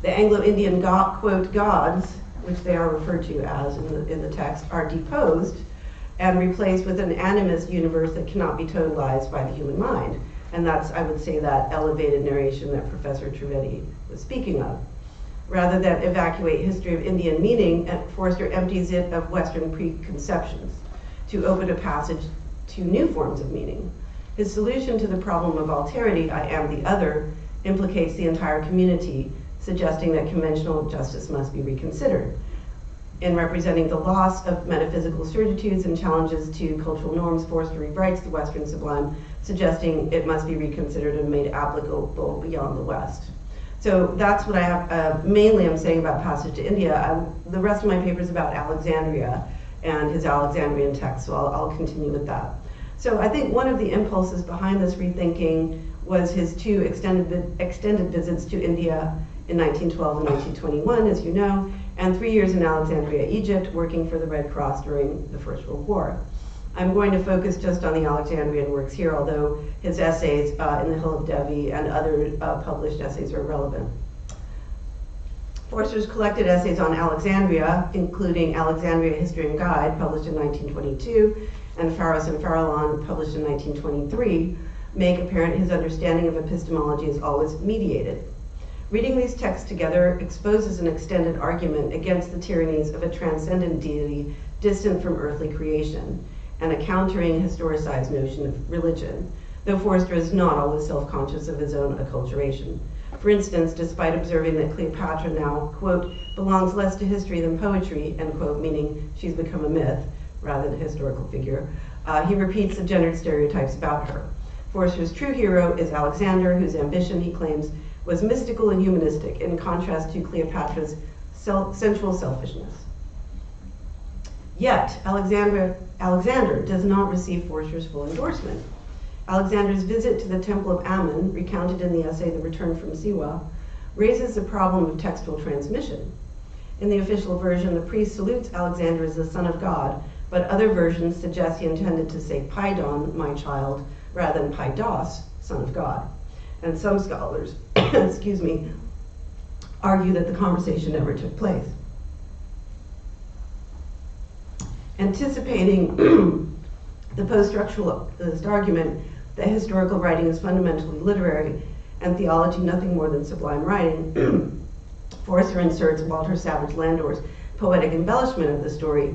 The Anglo-Indian quote, gods, which they are referred to as in the text, are deposed and replaced with an animist universe that cannot be totalized by the human mind. And that's, I would say, that elevated narration that Professor Trivedi was speaking of. Rather than evacuate history of Indian meaning, Forster empties it of Western preconceptions to open a passage to new forms of meaning. His solution to the problem of alterity, I am the other, implicates the entire community, suggesting that conventional justice must be reconsidered. In representing the loss of metaphysical certitudes and challenges to cultural norms, Forster rewrites the Western Sublime, suggesting it must be reconsidered and made applicable beyond the West. So that's what I have, mainly I'm saying about Passage to India. The rest of my paper is about Alexandria and his Alexandrian text, so I'll continue with that. So I think one of the impulses behind this rethinking was his 2 extended visits to India in 1912 and 1921, as you know, and 3 years in Alexandria, Egypt, working for the Red Cross during the First World War. I'm going to focus just on the Alexandrian works here, although his essays in the Hill of Devi and other published essays are relevant. Forster's collected essays on Alexandria, including Alexandria History and Guide, published in 1922, and Pharos and Farallon, published in 1923, make apparent his understanding of epistemology is always mediated. Reading these texts together exposes an extended argument against the tyrannies of a transcendent deity distant from earthly creation, and a countering historicized notion of religion, though Forster is not always self-conscious of his own acculturation. For instance, despite observing that Cleopatra now, quote, belongs less to history than poetry, end quote, meaning she's become a myth rather than a historical figure, he repeats the gendered stereotypes about her. Forster's true hero is Alexander, whose ambition, he claims, was mystical and humanistic, in contrast to Cleopatra's sensual selfishness. Yet, Alexander does not receive Forster's full endorsement. Alexander's visit to the Temple of Ammon, recounted in the essay The Return from Siwa, raises the problem of textual transmission. In the official version, the priest salutes Alexander as the son of God, but other versions suggest he intended to say Paidon, my child, rather than Paidos, son of God. And some scholars, excuse me, argue that the conversation never took place. Anticipating The post-structuralist argument that historical writing is fundamentally literary and theology nothing more than sublime writing, Forster inserts Walter Savage Landor's poetic embellishment of the story,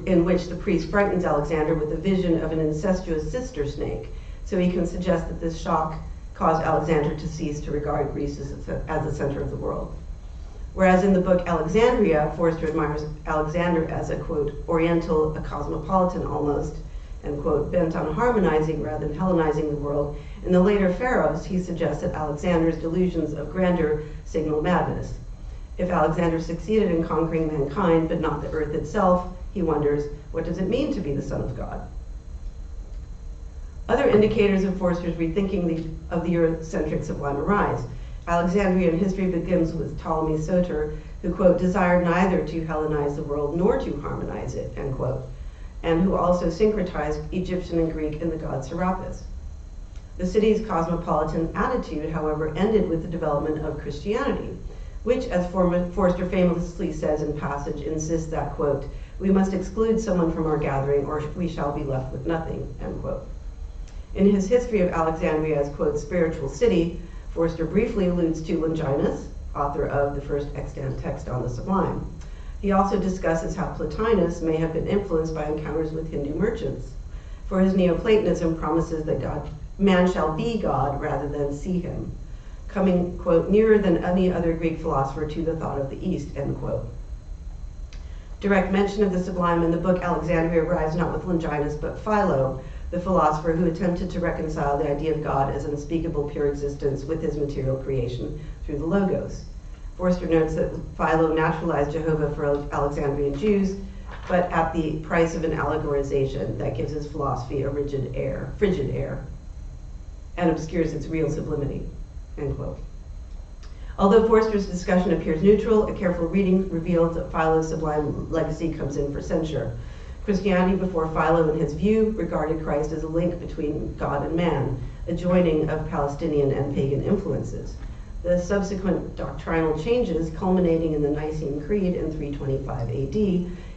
in which the priest frightens Alexander with a vision of an incestuous sister snake, so he can suggest that this shock caused Alexander to cease to regard Greece as the center of the world. Whereas in the book Alexandria, Forster admires Alexander as a, quote, Oriental, a cosmopolitan almost, and, quote, bent on harmonizing rather than Hellenizing the world. In the later Pharos, he suggests that Alexander's delusions of grandeur signal madness. If Alexander succeeded in conquering mankind, but not the earth itself, he wonders, what does it mean to be the Son of God? Other indicators of Forster's rethinking of the Eurocentric sublime arise. Alexandrian history begins with Ptolemy Soter, who, quote, desired neither to Hellenize the world nor to harmonize it, end quote, and who also syncretized Egyptian and Greek in the god Serapis. The city's cosmopolitan attitude, however, ended with the development of Christianity, which, as Forster famously says in passage, insists that, quote, we must exclude someone from our gathering or we shall be left with nothing, end quote. In his history of Alexandria as, quote, spiritual city, Forster briefly alludes to Longinus, author of the first extant text on the Sublime. He also discusses how Plotinus may have been influenced by encounters with Hindu merchants, for his Neoplatonism promises that man shall be God rather than see him, coming, quote, nearer than any other Greek philosopher to the thought of the East, end quote. Direct mention of the Sublime in the book Alexandria arrives not with Longinus, but Philo, the philosopher who attempted to reconcile the idea of God as unspeakable pure existence with his material creation through the Logos. Forster notes that Philo naturalized Jehovah for Alexandrian Jews, but at the price of an allegorization that gives his philosophy a frigid air, and obscures its real sublimity, end quote. Although Forster's discussion appears neutral, a careful reading reveals that Philo's sublime legacy comes in for censure. Christianity before Philo, in his view, regarded Christ as a link between God and man, a joining of Palestinian and pagan influences. The subsequent doctrinal changes, culminating in the Nicene Creed in 325 AD,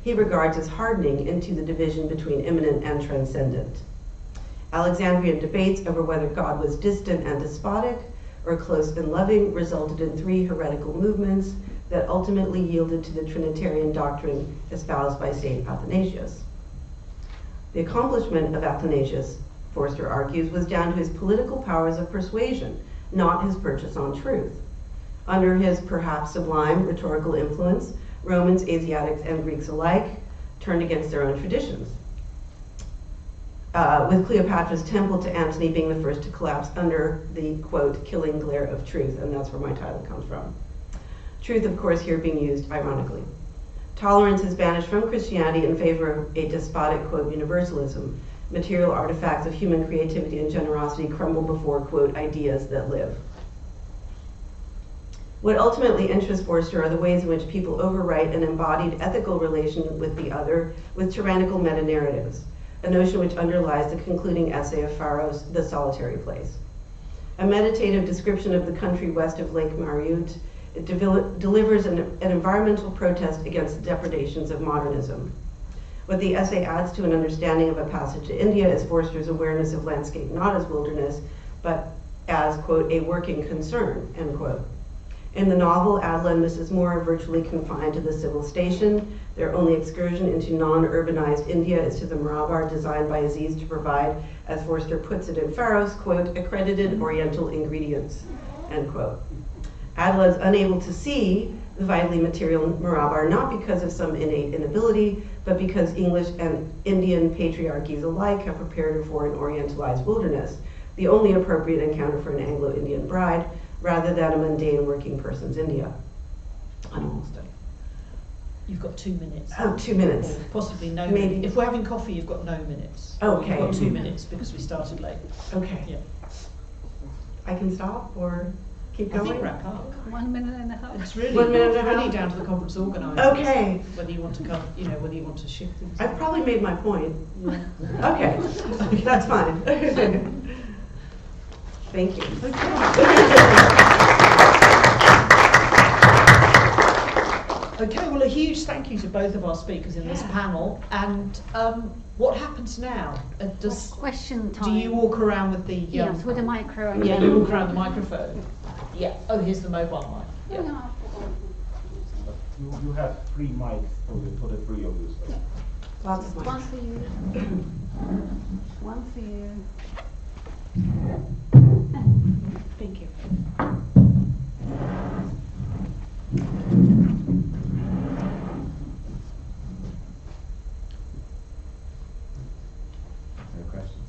he regards as hardening into the division between immanent and transcendent. Alexandrian debates over whether God was distant and despotic or close and loving resulted in 3 heretical movements that ultimately yielded to the Trinitarian doctrine espoused by St. Athanasius. The accomplishment of Athanasius, Forster argues, was down to his political powers of persuasion, not his purchase on truth. Under his perhaps sublime rhetorical influence, Romans, Asiatics, and Greeks alike turned against their own traditions, with Cleopatra's temple to Antony being the first to collapse under the, quote, killing glare of truth, and that's where my title comes from. Truth, of course, here being used ironically. Tolerance is banished from Christianity in favor of a despotic, quote, universalism. Material artifacts of human creativity and generosity crumble before, quote, ideas that live. What ultimately interests Forster are the ways in which people overwrite an embodied ethical relation with the other with tyrannical meta-narratives, a notion which underlies the concluding essay of Pharaoh's The Solitary Place. A meditative description of the country west of Lake Mariut, it delivers an environmental protest against the depredations of modernism. What the essay adds to an understanding of a passage to India is Forster's awareness of landscape not as wilderness, but as, quote, a working concern, end quote. In the novel, Adela and Mrs. Moore are virtually confined to the civil station. Their only excursion into non-urbanized India is to the Marabar designed by Aziz to provide, as Forster puts it in Pharos, quote, accredited Oriental ingredients, end quote. Adela is unable to see the vitally material Marabar, not because of some innate inability, but because English and Indian patriarchies alike have prepared her for an Orientalized wilderness, the only appropriate encounter for an Anglo-Indian bride, rather than a mundane working person's India. I'm almost done. You've got 2 minutes. Oh, 2 minutes. Or possibly no Maybe. minutes. If we're having coffee, you've got no minutes. Okay. You've got 2 minutes because we started late. Okay. Yeah. I can stop or keep I going? think wrap up. 1 minute and a half. It's really, 1 minute and a half? really down to the conference organisers. Okay. Whether you want to come, whether you want to shift things. I've probably made my point. Yeah. Okay, that's fine. Thank you. Okay, well, a huge thank you to both of our speakers in this panel, and What happens now? Does Question do time. you walk around with the Yes, with the micro. yeah, you walk around the microphone. Yeah. Oh, here's the mobile mic. Yeah. You have 3 mics for the 3 of you. So. Lots of One mics. for you. One for you. Thank you. No questions.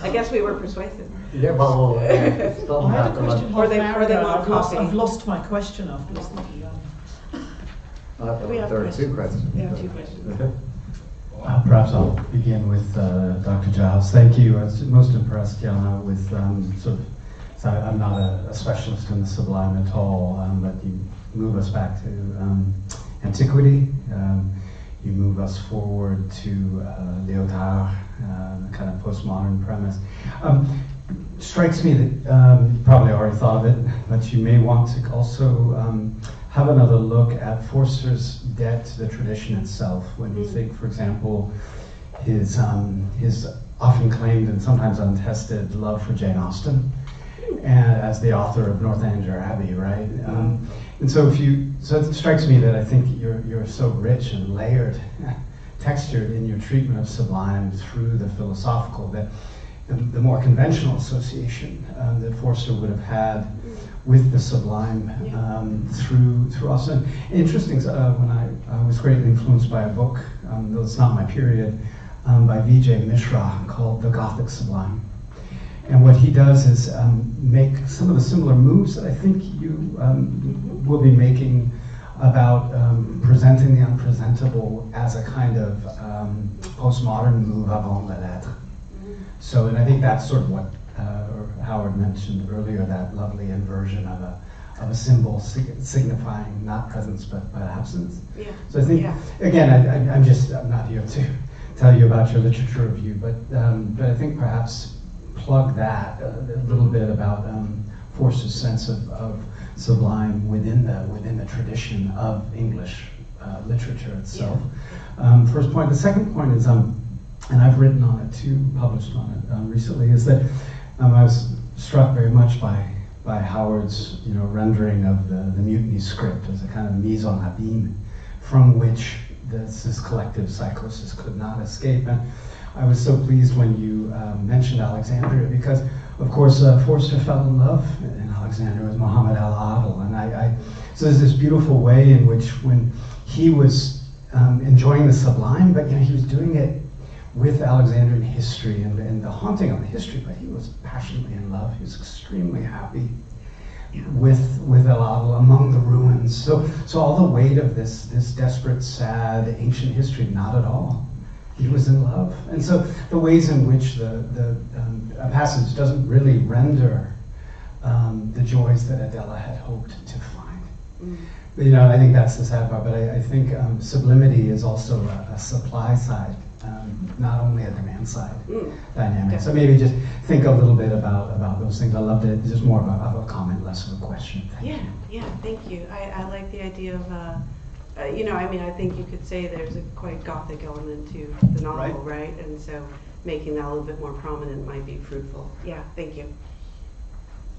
I guess we were persuasive. Yeah, well, I had a question Or half they- an hour or they ago. want coffee. I've lost my question after listening to you. We have there are 2 questions. We have 2 questions. Perhaps I'll begin with Dr. Giles. Thank you. I was most impressed, Jana, with sort of, so I'm not a specialist in the Sublime at all, but you move us back to antiquity. You move us forward to Lyotard, the kind of postmodern premise. Strikes me that you probably already thought of it, but you may want to also have another look at Forster's debt to the tradition itself. When you think, for example, his often claimed and sometimes untested love for Jane Austen, and as the author of Northanger Abbey, right? And so it strikes me that I think you're so rich and layered, textured in your treatment of Sublime through the philosophical that the more conventional association that Forster would have had with the Sublime through Austen. Interesting, when I was greatly influenced by a book, though it's not my period, by Vijay Mishra called The Gothic Sublime. And what he does is make some of the similar moves that I think you will be making about presenting the unpresentable as a kind of postmodern move avant la lettre. So, and I think that's sort of what Howard mentioned earlier, that lovely inversion of a symbol signifying not presence but absence. Yeah. So I think, again, I'm not here to tell you about your literature review, but I think perhaps plug that a little bit about Forster's sense of Sublime within the tradition of English literature itself. First point. The second point is, and I've written on it too, published on it recently, is that I was struck very much by Howard's rendering of the mutiny script as a kind of mise en abîme from which this collective psychosis could not escape. And I was so pleased when you mentioned Alexandria, because of course Forster fell in love in Alexandria with Muhammad al-Adil, and so there's this beautiful way in which when he was enjoying the Sublime, but he was doing it with Alexandrian history and the haunting of the history, but he was passionately in love. He was extremely happy with al-Adil among the ruins. So all the weight of this desperate, sad, ancient history, not at all. He was in love. And so the ways in which the passage doesn't really render the joys that Adela had hoped to find. But, I think that's the sad part, but I think sublimity is also a supply side, not only a demand side dynamic. So maybe just think a little bit about those things. I loved it. Just more of a comment, less of a question. Thank you. Thank you. I like the idea of, I think you could say there's a quite Gothic element to the novel, right? And so making that a little bit more prominent might be fruitful. Yeah, thank you.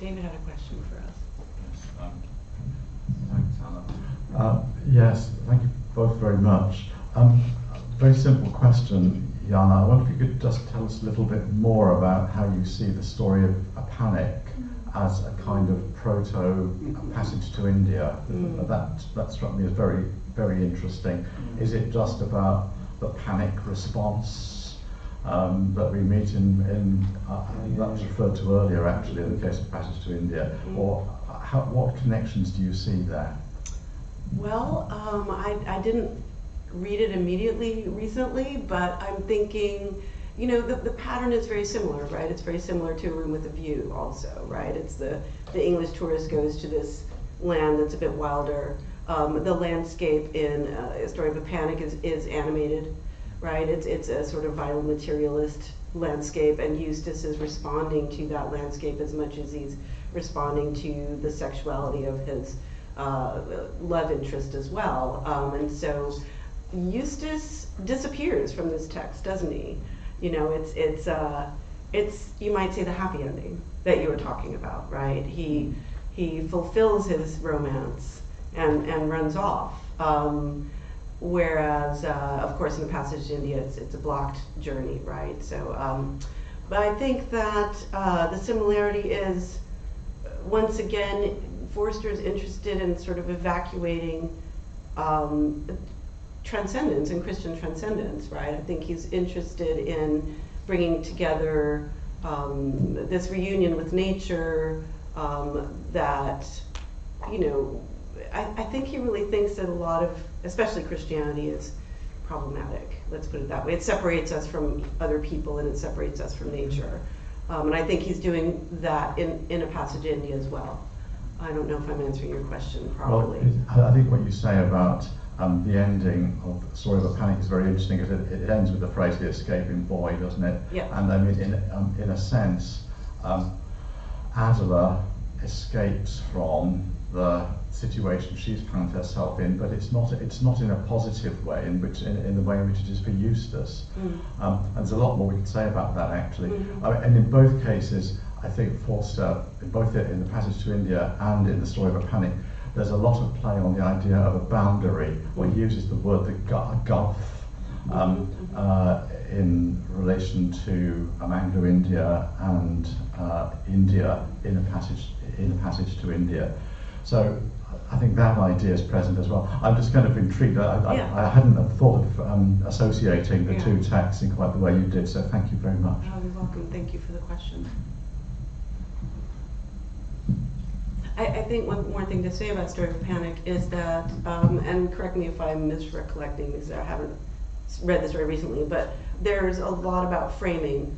David had a question for us. Thanks, Hannah. Yes, thank you both very much. Very simple question, Jana. I wonder if you could just tell us a little bit more about how you see the story of a panic as a kind of proto-passage to India. That struck me as very, very interesting. Is it just about the panic response that we meet in that was referred to earlier, actually, in the case of Passage to India, or what connections do you see there? Well, I didn't read it immediately recently, but I'm thinking, the pattern is very similar, right? It's very similar to A Room with a View also, right? It's the English tourist goes to this land that's a bit wilder. The landscape in A Story of a Panic is animated, right? It's a sort of vital materialist landscape, and Eustace is responding to that landscape as much as he's responding to the sexuality of his love interest as well. And so Eustace disappears from this text, doesn't he? You know, it's you might say the happy ending that you were talking about, right? He fulfills his romance and runs off. Whereas, of course, in the Passage to India, it's a blocked journey, right? So, but I think that the similarity is, once again, Forster's interested in sort of evacuating transcendence and Christian transcendence, right? I think he's interested in bringing together this reunion with nature that, you know, I think he really thinks that a lot of, especially Christianity, is problematic. Let's put it that way. It separates us from other people and it separates us from nature. And I think he's doing that in A Passage to India as well. I don't know if I'm answering your question properly. Well, I think what you say about the ending of The Story of a Panic is very interesting. It ends with the phrase "the escaping boy," doesn't it? Yeah. And I mean, in a sense, Adela escapes from the situation she's found herself in, but it's not in a positive way, in the way in which it is for Eustace. And there's a lot more we could say about that, actually. And in both cases, I think Forster, both in The Passage to India and in The Story of a Panic, there's a lot of play on the idea of a boundary, or he uses the word a gulf in relation to Anglo-India and India in a passage to India. So I think that idea is present as well. I'm just kind of intrigued. I hadn't thought of associating the two texts in quite the way you did, so thank you very much. Oh, you're welcome. Thank you for the question. I think one more thing to say about Story of a Panic is that, and correct me if I'm misrecollecting because I haven't read this very recently, but there's a lot about framing.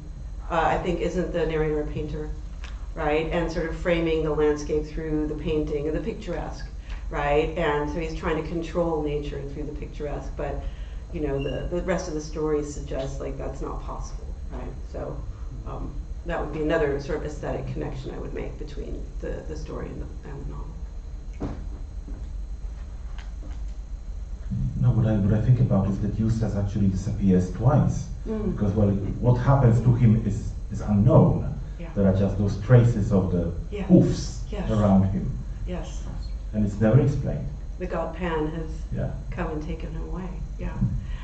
I think, isn't the narrator a painter, right? And sort of framing the landscape through the painting and the picturesque, right? And so he's trying to control nature through the picturesque, but you know, the rest of the story suggests like that's not possible, right? So that would be another sort of aesthetic connection I would make between the story and the novel. No, what I think about is that Eustace actually disappears twice. Because, well, what happens to him is unknown. Yeah. There are just those traces of the hoofs around him. Yes. And it's never explained. The god Pan has come and taken him away. Yeah.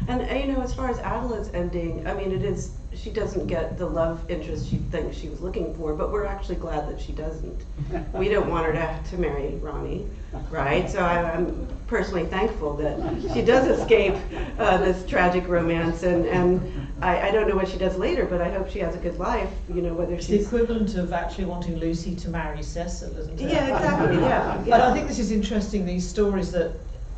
And you know, as far as Adela's ending, I mean, it is, she doesn't get the love interest she thinks she was looking for, but we're actually glad that she doesn't. We don't want her to marry Ronnie, right? So I'm personally thankful that she does escape this tragic romance, and I don't know what she does later, but I hope she has a good life, you know, whether she's... It's the equivalent of actually wanting Lucy to marry Cecil, isn't it? Yeah, exactly, yeah. But I think this is interesting, these stories that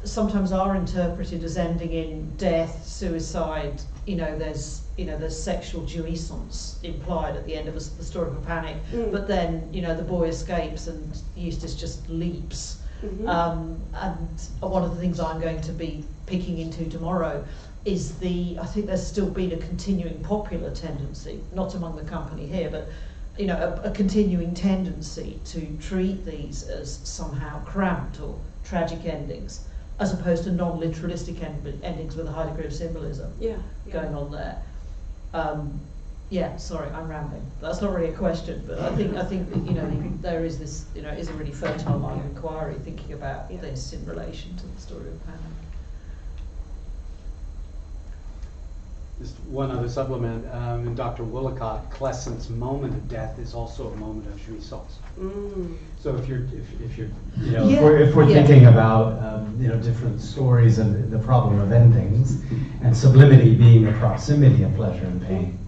sometimes are interpreted as ending in death, suicide, you know, there's sexual jouissance implied at the end of the Story of a Panic, but then, you know, the boy escapes and Eustace just leaps. And one of the things I'm going to be picking into tomorrow is I think there's still been a continuing popular tendency, not among the company here, but you know, a continuing tendency to treat these as somehow cramped or tragic endings, as opposed to non-literalistic endings with a high degree of symbolism going on there. Yeah, sorry, I'm rambling. That's not really a question, but I think that, you know, there is this, you know, is a really fertile line of inquiry thinking about this in relation to the Story of Panic. Just one other supplement. In Dr. Willicott, Clessant's moment of death is also a moment of jouissance. So if you're you know, if we're thinking about you know, different stories and the problem of endings, and sublimity being the proximity of pleasure and pain,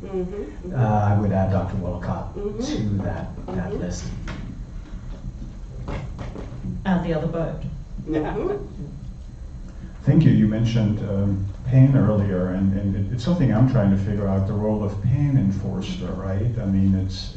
I would add Dr. Willicott to that list. And the other boat. Thank you. You mentioned pain earlier, and it's something I'm trying to figure out, the role of pain in Forster, right? I mean, it's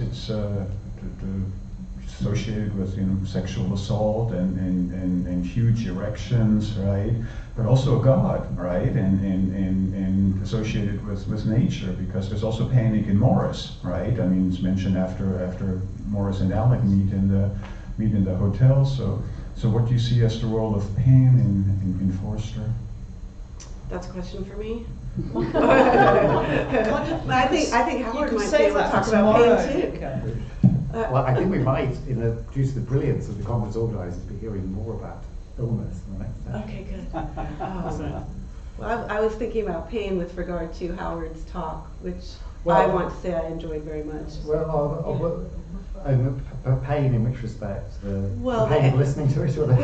associated with, you know, sexual assault and huge erections, right? But also God, right? And associated with nature, because there's also panic in Morris, right? I mean, it's mentioned after Morris and Alec meet in the hotel. So what do you see as the role of pain in Forster? That's a question for me. Kind of, I think Howard you could might be say able to that talk for about tomorrow. pain too. Okay. Well, I think we might, due to the brilliance of the conference organisers, be hearing more about illness in the next session. Okay, good. Well, I was thinking about pain with regard to Howard's talk, which I want to say I enjoyed very much. Well, pain in which respect? The Well, pain of listening to it, or No.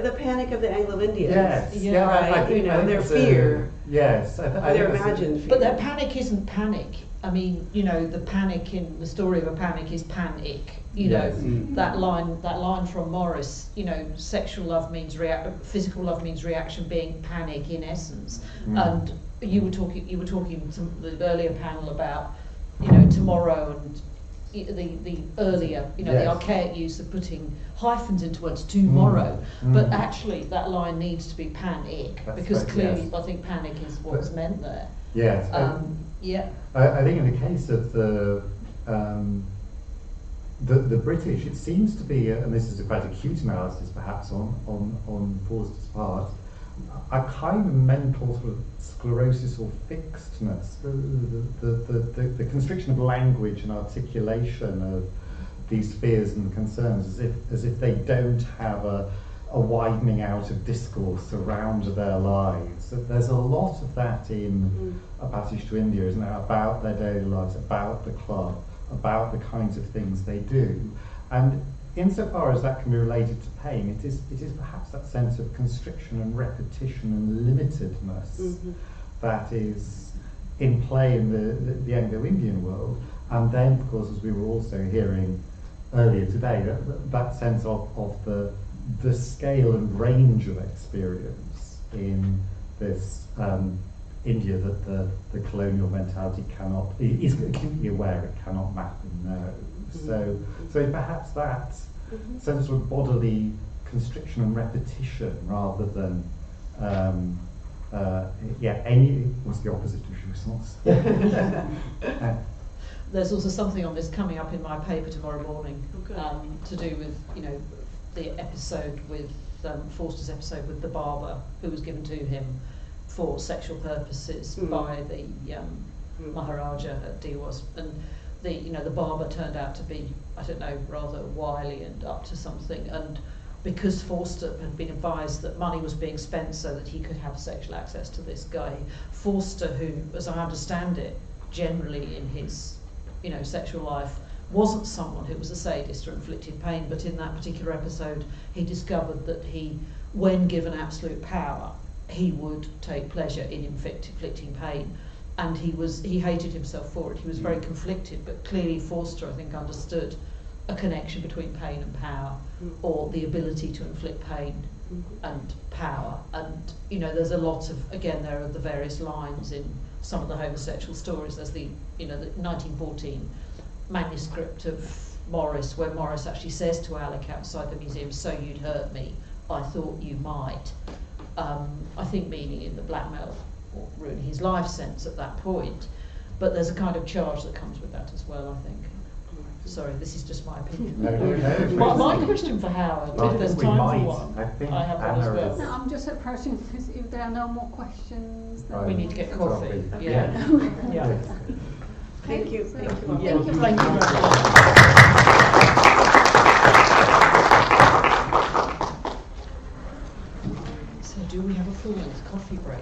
The panic of the Anglo-Indians. Yes, yeah, right. I think Their fear. Yes, Their imagined fear. But their panic isn't panic. I mean, the panic in the story of a panic is panic. That line from Morris. Sexual love means physical love means reaction, being panic in essence. And you were talking some of the earlier panel about tomorrow and the earlier the archaic use of putting hyphens into words, tomorrow. But actually that line needs to be panic. That's because clearly I think panic is what's meant there. Yes. I think in the case of the British, it seems to be, and this is a quite acute analysis perhaps on Forster's part, a kind of mental sort of sclerosis or fixedness, the constriction of language and articulation of these fears and concerns, as if they don't have a widening out of discourse around their lives. There's a lot of that in A Passage to India, isn't there, about their daily lives, about the club, about the kinds of things they do. And insofar as that can be related to pain, it is perhaps that sense of constriction and repetition and limitedness that is in play in the Anglo-Indian world. And then, of course, as we were also hearing earlier today, that sense of the scale and range of experience in this India that the colonial mentality is acutely aware it cannot map and know. So perhaps that sense of bodily constriction and repetition rather than what's the opposite of jouissance? There's also something on this coming up in my paper tomorrow morning to do with the episode with Forster's episode with the barber who was given to him for sexual purposes by the Maharaja at Dewas, and the barber turned out to be, I don't know, rather wily and up to something, and because Forster had been advised that money was being spent so that he could have sexual access to this guy, Forster, who, as I understand it, generally in his sexual life wasn't someone who was a sadist or inflicted pain, but in that particular episode he discovered that when given absolute power, he would take pleasure in inflicting pain, and he hated himself for it. He was very conflicted, but clearly Forster, I think, understood a connection between pain and power, or the ability to inflict pain and power. And there's a lot of, again, there are the various lines in some of the homosexual stories. There's the 1914 manuscript of Morris, where Morris actually says to Alec outside the museum, "So you'd hurt me, I thought you might." I think meaning in the blackmail or ruin his life sense at that point. But there's a kind of charge that comes with that as well, I think. Sorry, this is just my opinion. No. My question for Howard, if there's time for one, I have one as well. No, I'm just approaching because if there are no more questions, then We need to get coffee. Yeah. Yeah. Thank you. Thank you. Thank you very much. So do we have a full-length coffee break?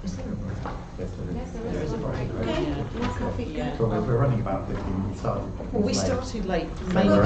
Is there a break? Yes, There is a break. Okay. Yeah. More coffee. Yeah. We're running about 15 minutes. Well, we started late. Mainly